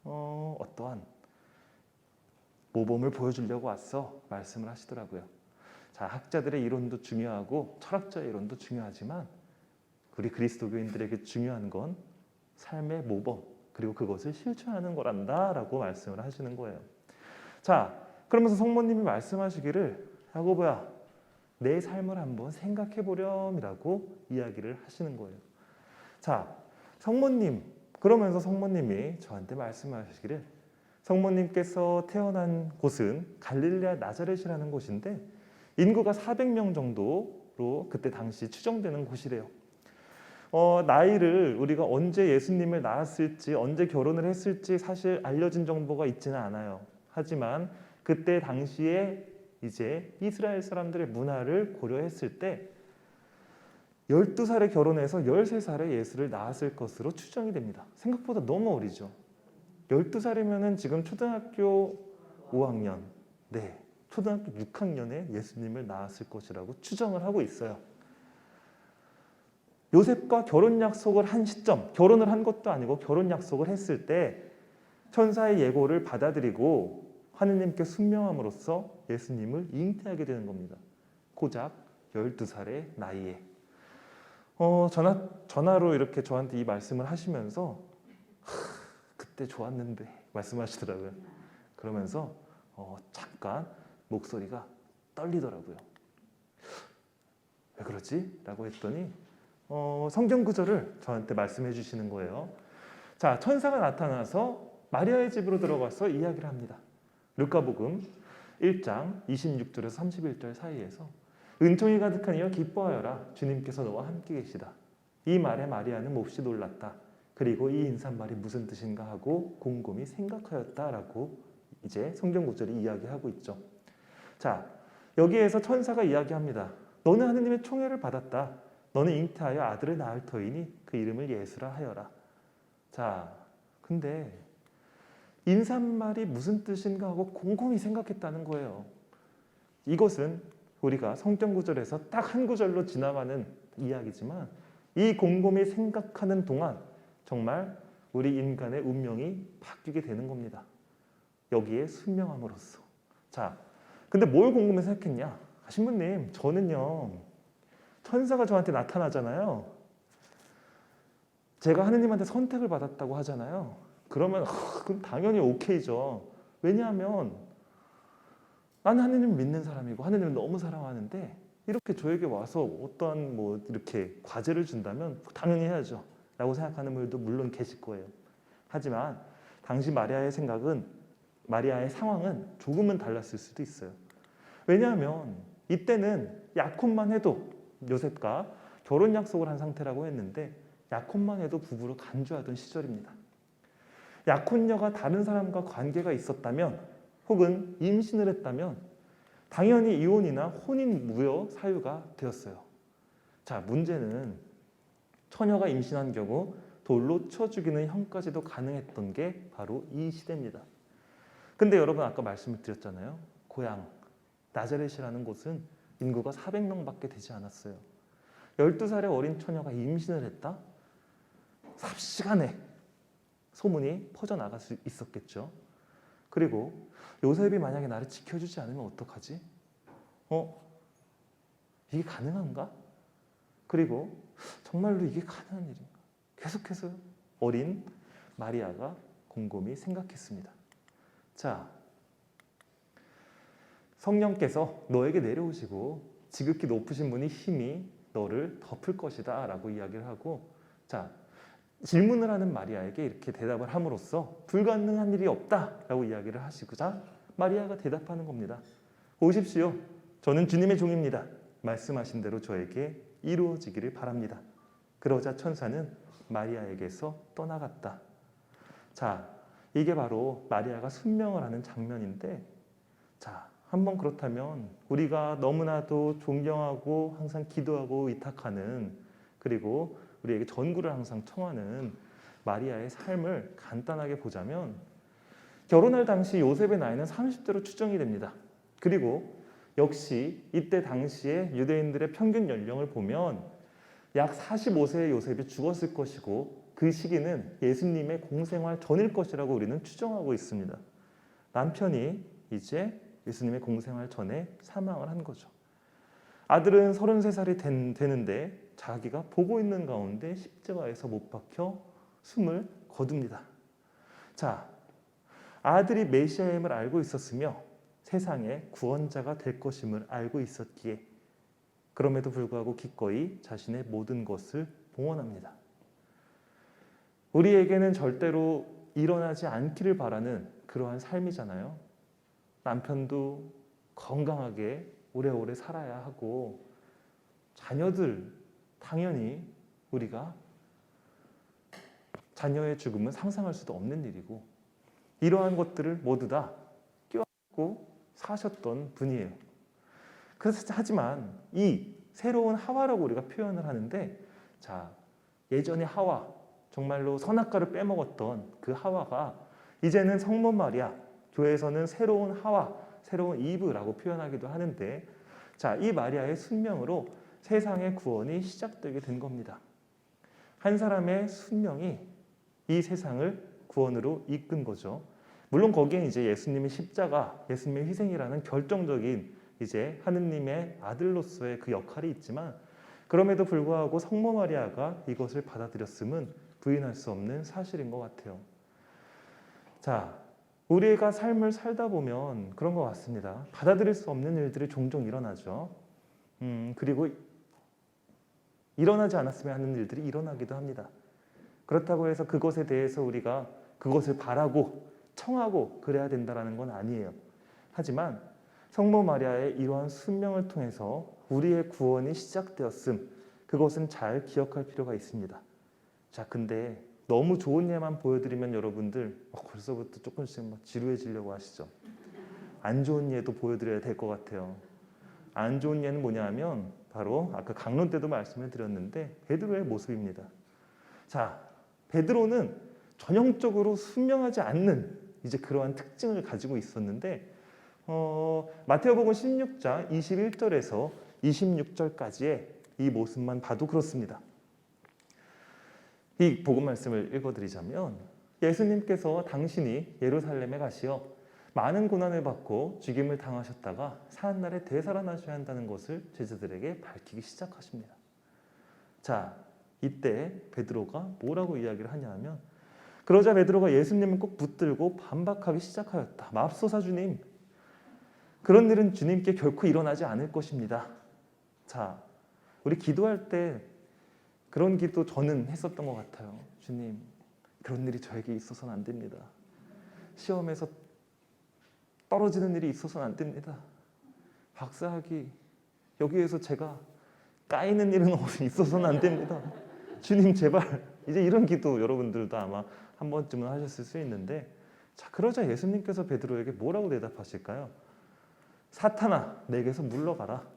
어떠한 모범을 보여주려고 왔어 말씀을 하시더라고요. 자, 학자들의 이론도 중요하고 철학자의 이론도 중요하지만 우리 그리스도교인들에게 중요한 건 삶의 모범 그리고 그것을 실천하는 거란다라고 말씀을 하시는 거예요. 자, 그러면서 성모님이 말씀하시기를 야고보야, 내 삶을 한번 생각해 보렴이라고 이야기를 하시는 거예요. 자, 성모님, 그러면서 성모님이 저한테 말씀하시기를 성모님께서 태어난 곳은 갈릴레아 나자렛이라는 곳인데 인구가 400명 정도로 그때 당시 추정되는 곳이래요. 나이를 우리가 언제 예수님을 낳았을지 언제 결혼을 했을지 사실 알려진 정보가 있지는 않아요. 하지만 그때 당시에 이제 이스라엘 사람들의 문화를 고려했을 때 12살에 결혼해서 13살에 예수를 낳았을 것으로 추정이 됩니다. 생각보다 너무 어리죠. 12살이면 지금 초등학교 5학년, 네, 초등학교 6학년에 예수님을 낳았을 것이라고 추정을 하고 있어요. 요셉과 결혼 약속을 한 시점, 결혼을 한 것도 아니고 결혼 약속을 했을 때 천사의 예고를 받아들이고 하느님께 순명함으로써 예수님을 잉태하게 되는 겁니다. 고작 12살의 나이에. 전화로 이렇게 저한테 이 말씀을 하시면서 그때 좋았는데 말씀하시더라고요. 그러면서 잠깐 목소리가 떨리더라고요. 왜 그러지? 라고 했더니 성경 구절을 저한테 말씀해 주시는 거예요. 자, 천사가 나타나서 마리아의 집으로 들어가서 이야기를 합니다. 루카복음 1장 26절에서 31절 사이에서 은총이 가득한 이여 기뻐하여라 주님께서 너와 함께 계시다. 이 말에 마리아는 몹시 놀랐다. 그리고 이 인사말이 무슨 뜻인가 하고 곰곰이 생각하였다라고 이제 성경 구절이 이야기하고 있죠. 자, 여기에서 천사가 이야기합니다. 너는 하느님의 총애를 받았다. 너는 잉태하여 아들을 낳을 터이니 그 이름을 예수라 하여라. 자, 근데 인사말이 무슨 뜻인가 하고 곰곰이 생각했다는 거예요. 이것은 우리가 성경 구절에서 딱 한 구절로 지나가는 이야기지만 이 곰곰이 생각하는 동안 정말 우리 인간의 운명이 바뀌게 되는 겁니다. 여기에 순명함으로써. 자, 근데 뭘 곰곰이 생각했냐? 신부님, 저는요 천사가 저한테 나타나잖아요. 제가 하느님한테 선택을 받았다고 하잖아요. 그러면 그럼 당연히 오케이죠. 왜냐하면 나는 하느님을 믿는 사람이고 하느님을 너무 사랑하는데 이렇게 저에게 와서 어떠한 뭐 이렇게 과제를 준다면 당연히 해야죠 라고 생각하는 분들도 물론 계실 거예요. 하지만 당시 마리아의 상황은 조금은 달랐을 수도 있어요. 왜냐하면 이때는 약혼만 해도 요셉과 결혼 약속을 한 상태라고 했는데 약혼만 해도 부부로 간주하던 시절입니다. 약혼녀가 다른 사람과 관계가 있었다면 혹은 임신을 했다면 당연히 이혼이나 혼인 무효 사유가 되었어요. 자, 문제는 처녀가 임신한 경우 돌로 쳐 죽이는 형까지도 가능했던 게 바로 이 시대입니다. 근데 여러분 아까 말씀을 드렸잖아요. 고향 나자렛이라는 곳은 인구가 400명밖에 되지 않았어요. 12살의 어린 처녀가 임신을 했다? 삽시간에 소문이 퍼져나갈 수 있었겠죠. 그리고 요셉이 만약에 나를 지켜주지 않으면 어떡하지? 이게 가능한가? 그리고 정말로 이게 가능한 일인가? 계속해서 어린 마리아가 곰곰이 생각했습니다. 자, 성령께서 너에게 내려오시고 지극히 높으신 분이 힘이 너를 덮을 것이다 라고 이야기를 하고, 자, 질문을 하는 마리아에게 이렇게 대답을 함으로써 불가능한 일이 없다라고 이야기를 하시고자 마리아가 대답하는 겁니다. 오십시오. 저는 주님의 종입니다. 말씀하신 대로 저에게 이루어지기를 바랍니다. 그러자 천사는 마리아에게서 떠나갔다. 자, 이게 바로 마리아가 순명을 하는 장면인데, 자, 한번 그렇다면 우리가 너무나도 존경하고 항상 기도하고 위탁하는, 그리고 우리에게 전구를 항상 청하는 마리아의 삶을 간단하게 보자면, 결혼할 당시 요셉의 나이는 30대로 추정이 됩니다. 그리고 역시 이때 당시에 유대인들의 평균 연령을 보면 약 45세의 요셉이 죽었을 것이고, 그 시기는 예수님의 공생활 전일 것이라고 우리는 추정하고 있습니다. 남편이 이제 예수님의 공생활 전에 사망을 한 거죠. 아들은 33살이 되는데 자기가 보고 있는 가운데 십자가에서 못 박혀 숨을 거둡니다. 자, 아들이 메시아임을 알고 있었으며 세상의 구원자가 될 것임을 알고 있었기에 그럼에도 불구하고 기꺼이 자신의 모든 것을 봉헌합니다. 우리에게는 절대로 일어나지 않기를 바라는 그러한 삶이잖아요. 남편도 건강하게 오래오래 살아야 하고, 자녀들 당연히 우리가 자녀의 죽음은 상상할 수도 없는 일이고, 이러한 것들을 모두 다 껴안고 사셨던 분이에요. 그래서 하지만 이 새로운 하와라고 우리가 표현을 하는데, 자, 예전에 하와, 정말로 선악과를 빼먹었던 그 하와가 이제는 성모 마리아, 교회에서는 새로운 하와, 새로운 이브라고 표현하기도 하는데, 자, 이 마리아의 순명으로 세상의 구원이 시작되게 된 겁니다. 한 사람의 순명이 이 세상을 구원으로 이끈 거죠. 물론 거기에 이제 예수님의 십자가, 예수님의 희생이라는 결정적인 이제 하느님의 아들로서의 그 역할이 있지만, 그럼에도 불구하고 성모 마리아가 이것을 받아들였음은 부인할 수 없는 사실인 것 같아요. 자, 우리가 삶을 살다 보면 그런 것 같습니다. 받아들일 수 없는 일들이 종종 일어나죠. 그리고 일어나지 않았으면 하는 일들이 일어나기도 합니다. 그렇다고 해서 그것에 대해서 우리가 그것을 바라고 청하고 그래야 된다는 건 아니에요. 하지만 성모 마리아의 이러한 순명을 통해서 우리의 구원이 시작되었음, 그것은 잘 기억할 필요가 있습니다. 자, 근데 너무 좋은 예만 보여드리면 여러분들 벌써부터 조금씩 막 지루해지려고 하시죠. 안 좋은 예도 보여드려야 될 것 같아요. 안 좋은 예는 뭐냐 하면 바로 아까 강론 때도 말씀을 드렸는데 베드로의 모습입니다. 자, 베드로는 전형적으로 순명하지 않는 이제 그러한 특징을 가지고 있었는데, 마태복음 16장 21절에서 26절까지의 이 모습만 봐도 그렇습니다. 이 복음 말씀을 읽어드리자면, 예수님께서 당신이 예루살렘에 가시어 많은 고난을 받고 죽임을 당하셨다가 사한날에 되살아나셔야 한다는 것을 제자들에게 밝히기 시작하십니다. 자, 이때 베드로가 뭐라고 이야기를 하냐 하면, 그러자 베드로가 예수님을 꼭 붙들고 반박하기 시작하였다. 맙소사 주님, 그런 일은 주님께 결코 일어나지 않을 것입니다. 자, 우리 기도할 때 그런 기도 저는 했었던 것 같아요. 주님, 그런 일이 저에게 있어서는 안 됩니다. 시험에서 떨어지는 일이 있어서는 안 됩니다. 박사학위, 여기에서 제가 까이는 일은 있어서는 안 됩니다. 주님 제발. 이제 이런 기도 여러분들도 아마 한 번쯤은 하셨을 수 있는데, 자, 그러자 예수님께서 베드로에게 뭐라고 대답하실까요? 사탄아, 내게서 물러가라.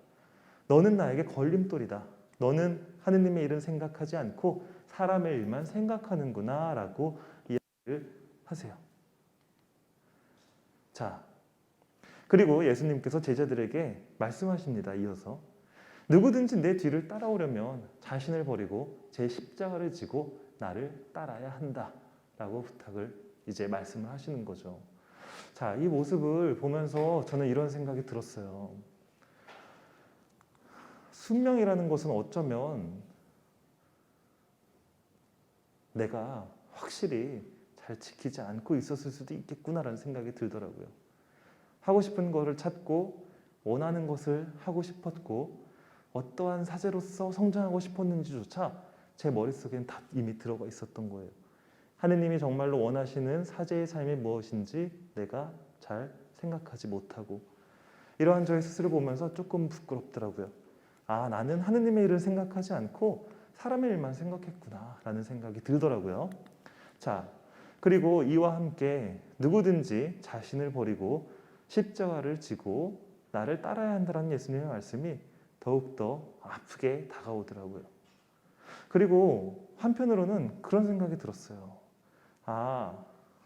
너는 나에게 걸림돌이다. 너는 하느님의 일은 생각하지 않고 사람의 일만 생각하는구나 라고 이야기를 하세요. 자, 그리고 예수님께서 제자들에게 말씀하십니다. 이어서 누구든지 내 뒤를 따라오려면 자신을 버리고 제 십자가를 지고 나를 따라야 한다 라고 부탁을 이제 말씀을 하시는 거죠. 자, 이 모습을 보면서 저는 이런 생각이 들었어요. 순명이라는 것은 어쩌면 내가 확실히 잘 지키지 않고 있었을 수도 있겠구나라는 생각이 들더라고요. 하고 싶은 거를 찾고 원하는 것을 하고 싶었고 어떠한 사제로서 성장하고 싶었는지조차 제 머릿속엔 다 이미 들어가 있었던 거예요. 하느님이 정말로 원하시는 사제의 삶이 무엇인지 내가 잘 생각하지 못하고, 이러한 저의 스스로 보면서 조금 부끄럽더라고요. 아, 나는 하느님의 일을 생각하지 않고 사람의 일만 생각했구나 라는 생각이 들더라고요. 자, 그리고 이와 함께 누구든지 자신을 버리고 십자가를 지고 나를 따라야 한다는 예수님의 말씀이 더욱더 아프게 다가오더라고요. 그리고 한편으로는 그런 생각이 들었어요. 아,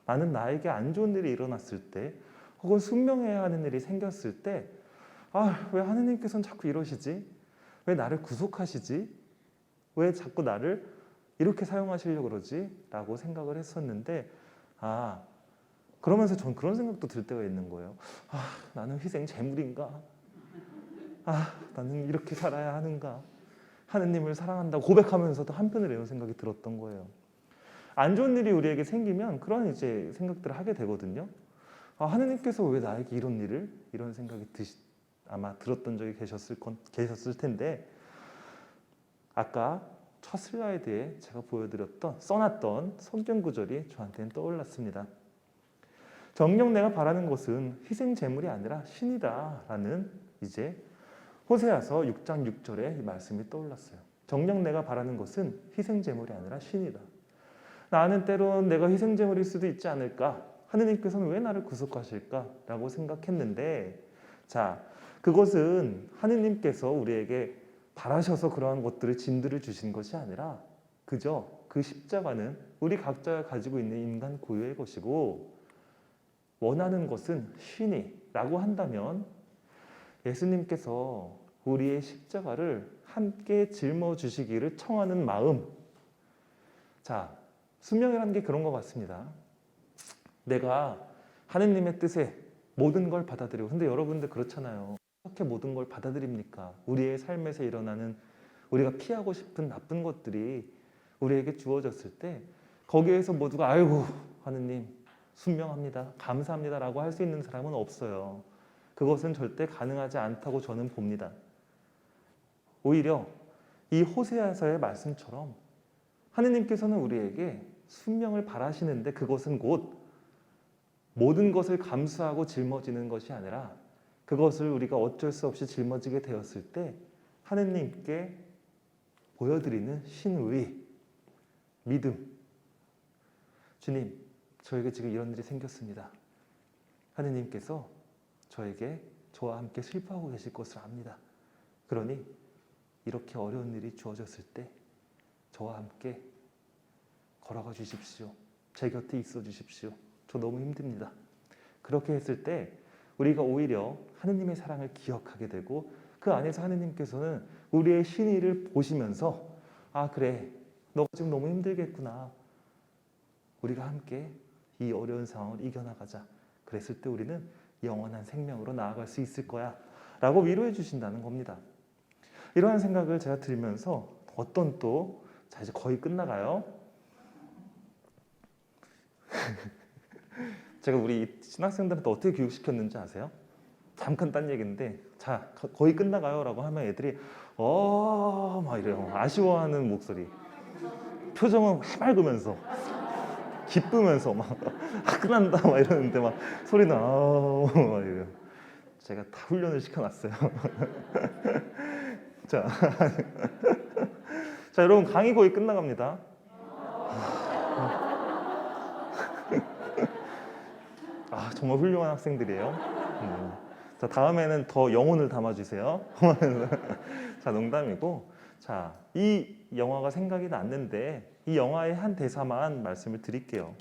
나는 나에게 안 좋은 일이 일어났을 때 혹은 숙명해야 하는 일이 생겼을 때 왜 하느님께서는 자꾸 이러시지? 왜 나를 구속하시지? 왜 자꾸 나를 이렇게 사용하시려고 그러지? 라고 생각을 했었는데 그러면서 전 그런 생각도 들 때가 있는 거예요. 나는 희생 제물인가? 나는 이렇게 살아야 하는가? 하느님을 사랑한다고 고백하면서도 한편으로 이런 생각이 들었던 거예요. 안 좋은 일이 우리에게 생기면 그런 이제 생각들을 하게 되거든요. 하느님께서 왜 나에게 이런 생각이 아마 들었던 적이 계셨을 텐데, 아까 첫 슬라이드에 제가 써놨던 성경 구절이 저한테는 떠올랐습니다. 정녕 내가 바라는 것은 희생 제물이 아니라 신이다라는 이제 호세아서 6장 6절의 말씀이 떠올랐어요. 정녕 내가 바라는 것은 희생 제물이 아니라 신이다. 나는 때론 내가 희생 제물일 수도 있지 않을까? 하느님께서는 왜 나를 구속하실까? 라고 생각했는데, 그것은 하느님께서 우리에게 바라셔서 그러한 짐들을 주신 것이 아니라 그저 그 십자가는 우리 각자가 가지고 있는 인간 고유의 것이고, 원하는 것은 신이라고 한다면 예수님께서 우리의 십자가를 함께 짊어주시기를 청하는 마음. 순명이라는 게 그런 것 같습니다. 내가 하느님의 뜻에 모든 걸 받아들이고, 근데 여러분들 그렇잖아요. 어떻게 모든 걸 받아들입니까? 우리의 삶에서 일어나는 우리가 피하고 싶은 나쁜 것들이 우리에게 주어졌을 때 거기에서 모두가 아이고 하느님 순명합니다, 감사합니다 라고 할 수 있는 사람은 없어요. 그것은 절대 가능하지 않다고 저는 봅니다. 오히려 이 호세아서의 말씀처럼 하느님께서는 우리에게 순명을 바라시는데, 그것은 곧 모든 것을 감수하고 짊어지는 것이 아니라 그것을 우리가 어쩔 수 없이 짊어지게 되었을 때 하느님께 보여드리는 신의, 믿음. 주님, 저에게 지금 이런 일이 생겼습니다. 하느님께서 저와 함께 슬퍼하고 계실 것을 압니다. 그러니 이렇게 어려운 일이 주어졌을 때 저와 함께 걸어가 주십시오. 제 곁에 있어 주십시오. 저 너무 힘듭니다. 그렇게 했을 때 우리가 오히려 하느님의 사랑을 기억하게 되고, 그 안에서 하느님께서는 우리의 신의를 보시면서 그래, 너가 지금 너무 힘들겠구나. 우리가 함께 이 어려운 상황을 이겨나가자. 그랬을 때 우리는 영원한 생명으로 나아갈 수 있을 거야 라고 위로해 주신다는 겁니다. 이러한 생각을 제가 들면서 이제 거의 끝나가요. 제가 우리 신학생들한테 어떻게 교육시켰는지 아세요? 잠깐 딴 얘기인데, 거의 끝나가요 라고 하면 애들이 막 이래요. 아쉬워하는 목소리, 표정은 해맑으면서 기쁘면서 끝난다 막 이러는데 막 소리는 막 이래요. 제가 다 훈련을 시켜놨어요. 자, 여러분 강의 거의 끝나갑니다. 정말 훌륭한 학생들이에요. 다음에는 더 영혼을 담아주세요. 농담이고. 이 영화가 생각이 났는데 이 영화의 한 대사만 말씀을 드릴게요.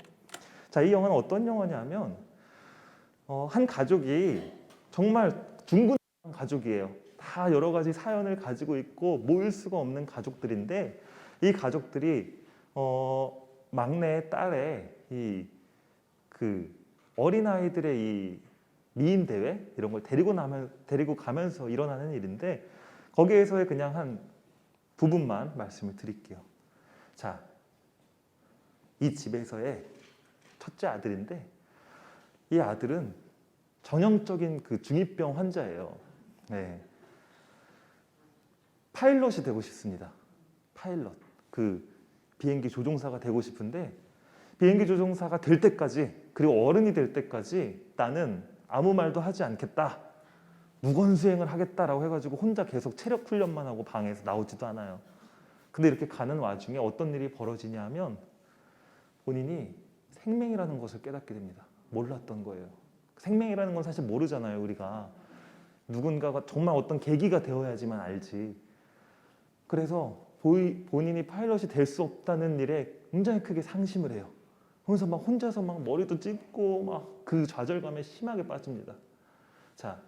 이 영화는 어떤 영화냐면 한 가족이 정말 둥근 가족이에요. 다 여러 가지 사연을 가지고 있고 모일 수가 없는 가족들인데, 이 가족들이 막내 딸의 어린아이들의 이 미인 대회 이런 걸 데리고 가면서 일어나는 일인데, 거기에서의 그냥 한 부분만 말씀을 드릴게요. 이 집에서의 첫째 아들인데, 이 아들은 전형적인 중2병 환자예요. 네. 파일럿이 되고 싶습니다. 파일럿. 비행기 조종사가 되고 싶은데, 비행기 조종사가 될 때까지, 그리고 어른이 될 때까지 나는 아무 말도 하지 않겠다, 무건수행을 하겠다라고 해가지고 혼자 계속 체력 훈련만 하고 방에서 나오지도 않아요. 근데 이렇게 가는 와중에 어떤 일이 벌어지냐 하면, 본인이 생명이라는 것을 깨닫게 됩니다. 몰랐던 거예요. 생명이라는 건 사실 모르잖아요, 우리가. 누군가가 정말 어떤 계기가 되어야지만 알지. 그래서 본인이 파일럿이 될 수 없다는 일에 굉장히 크게 상심을 해요. 그래서 막 혼자서 막 머리도 찢고 막 그 좌절감에 심하게 빠집니다. 자,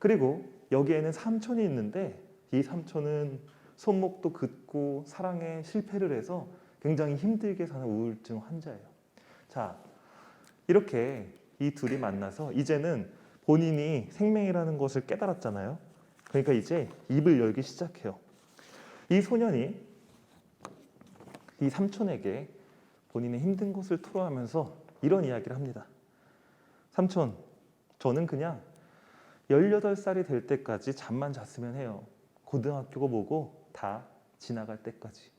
그리고 여기에는 삼촌이 있는데 이 삼촌은 손목도 긋고 사랑에 실패를 해서 굉장히 힘들게 사는 우울증 환자예요. 자, 이렇게 이 둘이 만나서 이제는 본인이 생명이라는 것을 깨달았잖아요. 그러니까 이제 입을 열기 시작해요. 이 소년이 이 삼촌에게 본인의 힘든 것을 토로하면서 이런 이야기를 합니다. 삼촌, 저는 그냥 18살이 될 때까지 잠만 잤으면 해요. 고등학교고 뭐고 다 지나갈 때까지.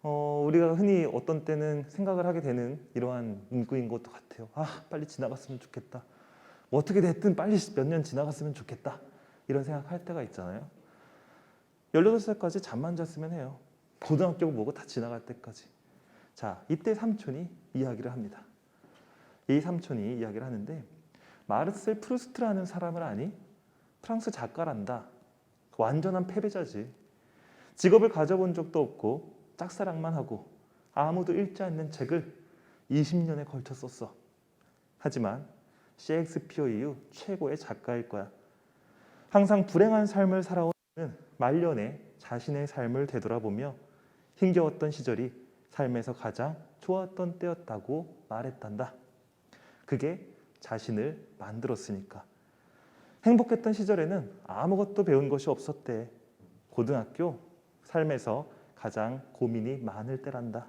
우리가 흔히 어떤 때는 생각을 하게 되는 이러한 문구인 것도 같아요. 아, 빨리 지나갔으면 좋겠다. 뭐 어떻게 됐든 빨리 몇 년 지나갔으면 좋겠다. 이런 생각할 때가 있잖아요. 18살까지 잠만 잤으면 해요. 고등학교고 뭐고 다 지나갈 때까지. 자, 이때 삼촌이 이야기를 합니다. 이 삼촌이 이야기를 하는데 마르셀 프루스트라는 사람을 아니? 프랑스 작가란다. 완전한 패배자지. 직업을 가져본 적도 없고 짝사랑만 하고 아무도 읽지 않는 책을 20년에 걸쳐 썼어. 하지만 셰익스피어 이후 최고의 작가일 거야. 항상 불행한 삶을 살아온 말년에 자신의 삶을 되돌아보며 힘겨웠던 시절이 삶에서 가장 좋았던 때였다고 말했단다. 그게 자신을 만들었으니까. 행복했던 시절에는 아무것도 배운 것이 없었대. 고등학교 삶에서 가장 고민이 많을 때란다.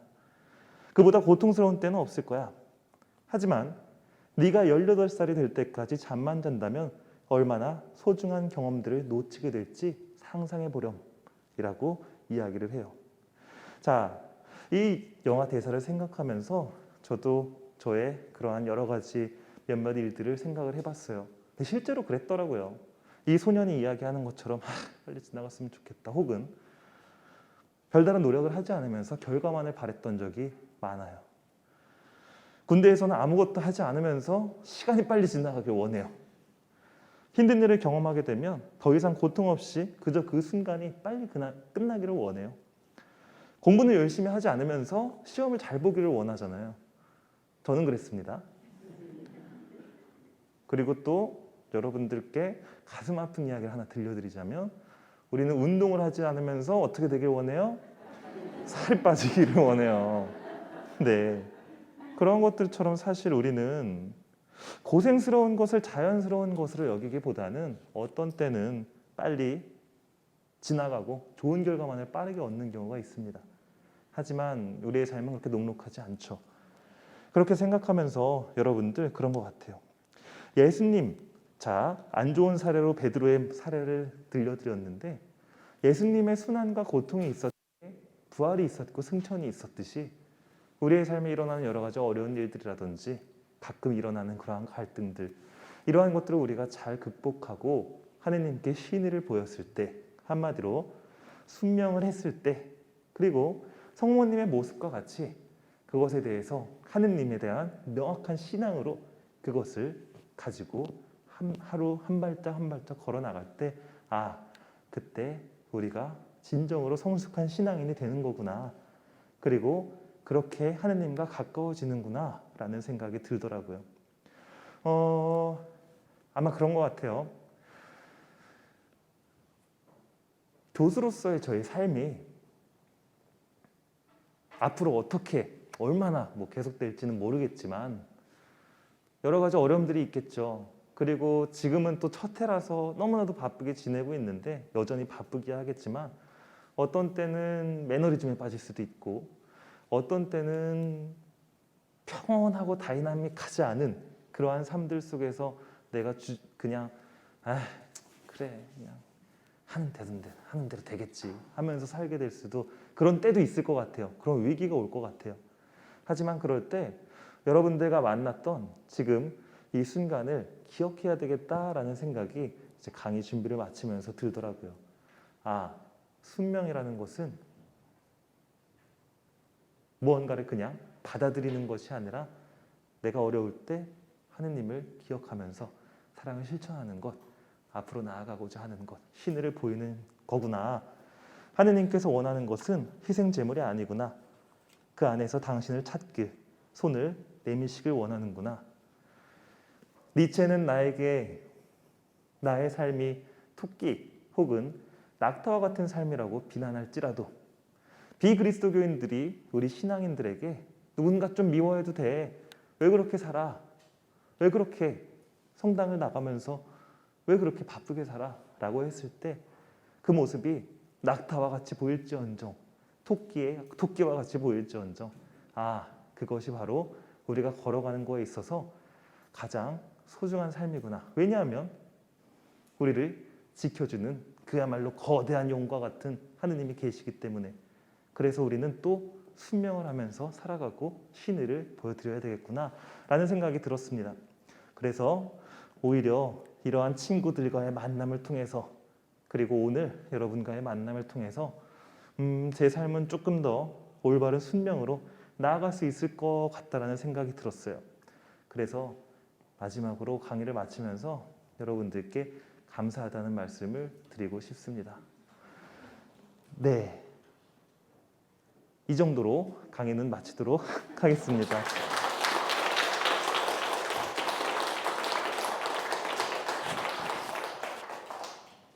그보다 고통스러운 때는 없을 거야. 하지만 네가 18살이 될 때까지 잠만 잔다면 얼마나 소중한 경험들을 놓치게 될지 상상해 보렴 이라고 이야기를 해요. 자, 이 영화 대사를 생각하면서 저도 저의 그러한 여러 가지 몇몇 일들을 생각을 해봤어요. 근데 실제로 그랬더라고요. 이 소년이 이야기하는 것처럼 빨리 지나갔으면 좋겠다. 혹은 별다른 노력을 하지 않으면서 결과만을 바랬던 적이 많아요. 군대에서는 아무것도 하지 않으면서 시간이 빨리 지나가길 원해요. 힘든 일을 경험하게 되면 더 이상 고통 없이 그저 그 순간이 빨리 끝나기를 원해요. 공부는 열심히 하지 않으면서 시험을 잘 보기를 원하잖아요. 저는 그랬습니다. 그리고 또 여러분들께 가슴 아픈 이야기를 하나 들려드리자면 우리는 운동을 하지 않으면서 어떻게 되길 원해요? 살이 빠지기를 원해요. 네. 그런 것들처럼 사실 우리는 고생스러운 것을 자연스러운 것으로 여기기보다는 어떤 때는 빨리 지나가고 좋은 결과만을 빠르게 얻는 경우가 있습니다. 하지만 우리의 삶은 그렇게 녹록하지 않죠. 그렇게 생각하면서 여러분들 그런 것 같아요. 예수님, 자, 안 좋은 사례로 베드로의 사례를 들려드렸는데 예수님의 순환과 고통이 있었을 때 부활이 있었고 승천이 있었듯이 우리의 삶에 일어나는 여러 가지 어려운 일들이라든지 가끔 일어나는 그러한 갈등들 이러한 것들을 우리가 잘 극복하고 하느님께 신의를 보였을 때 한마디로 순명을 했을 때 그리고 성모님의 모습과 같이 그것에 대해서 하느님에 대한 명확한 신앙으로 그것을 가지고 하루 한 발짝 한 발짝 걸어 나갈 때 그때 우리가 진정으로 성숙한 신앙인이 되는 거구나. 그리고 그렇게 하느님과 가까워지는구나 라는 생각이 들더라고요. 아마 그런 것 같아요. 교수로서의 저의 삶이 앞으로 어떻게 얼마나 계속될지는 모르겠지만 여러 가지 어려움들이 있겠죠. 그리고 지금은 또 첫 해라서 너무나도 바쁘게 지내고 있는데 여전히 바쁘게 하겠지만 어떤 때는 매너리즘에 빠질 수도 있고 어떤 때는 평온하고 다이나믹하지 않은 그러한 삶들 속에서 내가 그냥 그래 그냥 하는 대로 되겠지 하면서 살게 될 수도 그런 때도 있을 것 같아요. 그런 위기가 올 것 같아요. 하지만 그럴 때 여러분들과 만났던 지금 이 순간을 기억해야 되겠다라는 생각이 이제 강의 준비를 마치면서 들더라고요. 순명이라는 것은 무언가를 그냥 받아들이는 것이 아니라 내가 어려울 때 하느님을 기억하면서 사랑을 실천하는 것, 앞으로 나아가고자 하는 것, 신의를 보이는 거구나. 하느님께서 원하는 것은 희생 제물이 아니구나. 그 안에서 당신을 찾길, 손을 내미시길 원하는구나. 니체는 나에게 나의 삶이 토끼 혹은 낙타와 같은 삶이라고 비난할지라도 비그리스도교인들이 우리 신앙인들에게 누군가 좀 미워해도 돼. 왜 그렇게 살아? 왜 그렇게 성당을 나가면서 왜 그렇게 바쁘게 살아? 라고 했을 때 그 모습이 낙타와 같이 보일지언정 토끼와 같이 보일지언정 그것이 바로 우리가 걸어가는 거에 있어서 가장 소중한 삶이구나. 왜냐하면 우리를 지켜주는 그야말로 거대한 용과 같은 하느님이 계시기 때문에 그래서 우리는 또 순명을 하면서 살아가고 신의를 보여드려야 되겠구나 라는 생각이 들었습니다. 그래서 오히려 이러한 친구들과의 만남을 통해서 그리고 오늘 여러분과의 만남을 통해서 제 삶은 조금 더 올바른 순명으로 나아갈 수 있을 것 같다라는 생각이 들었어요. 그래서 마지막으로 강의를 마치면서 여러분들께 감사하다는 말씀을 드리고 싶습니다. 네, 이 정도로 강의는 마치도록 하겠습니다.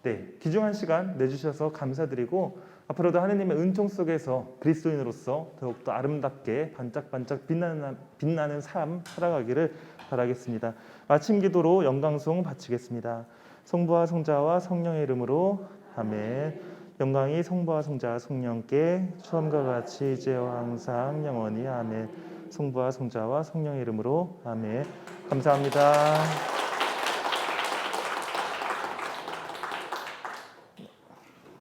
네, 귀중한 시간 내주셔서 감사드리고 앞으로도 하느님의 은총 속에서 그리스도인으로서 더욱더 아름답게 반짝반짝 빛나는 삶 살아가기를 바라겠습니다. 마침 기도로 영광송 바치겠습니다. 성부와 성자와 성령의 이름으로 아멘. 영광이 성부와 성자 성령께 처음과 같이 이제와 항상 영원히 아멘. 성부와 성자와 성령의 이름으로 아멘. 감사합니다.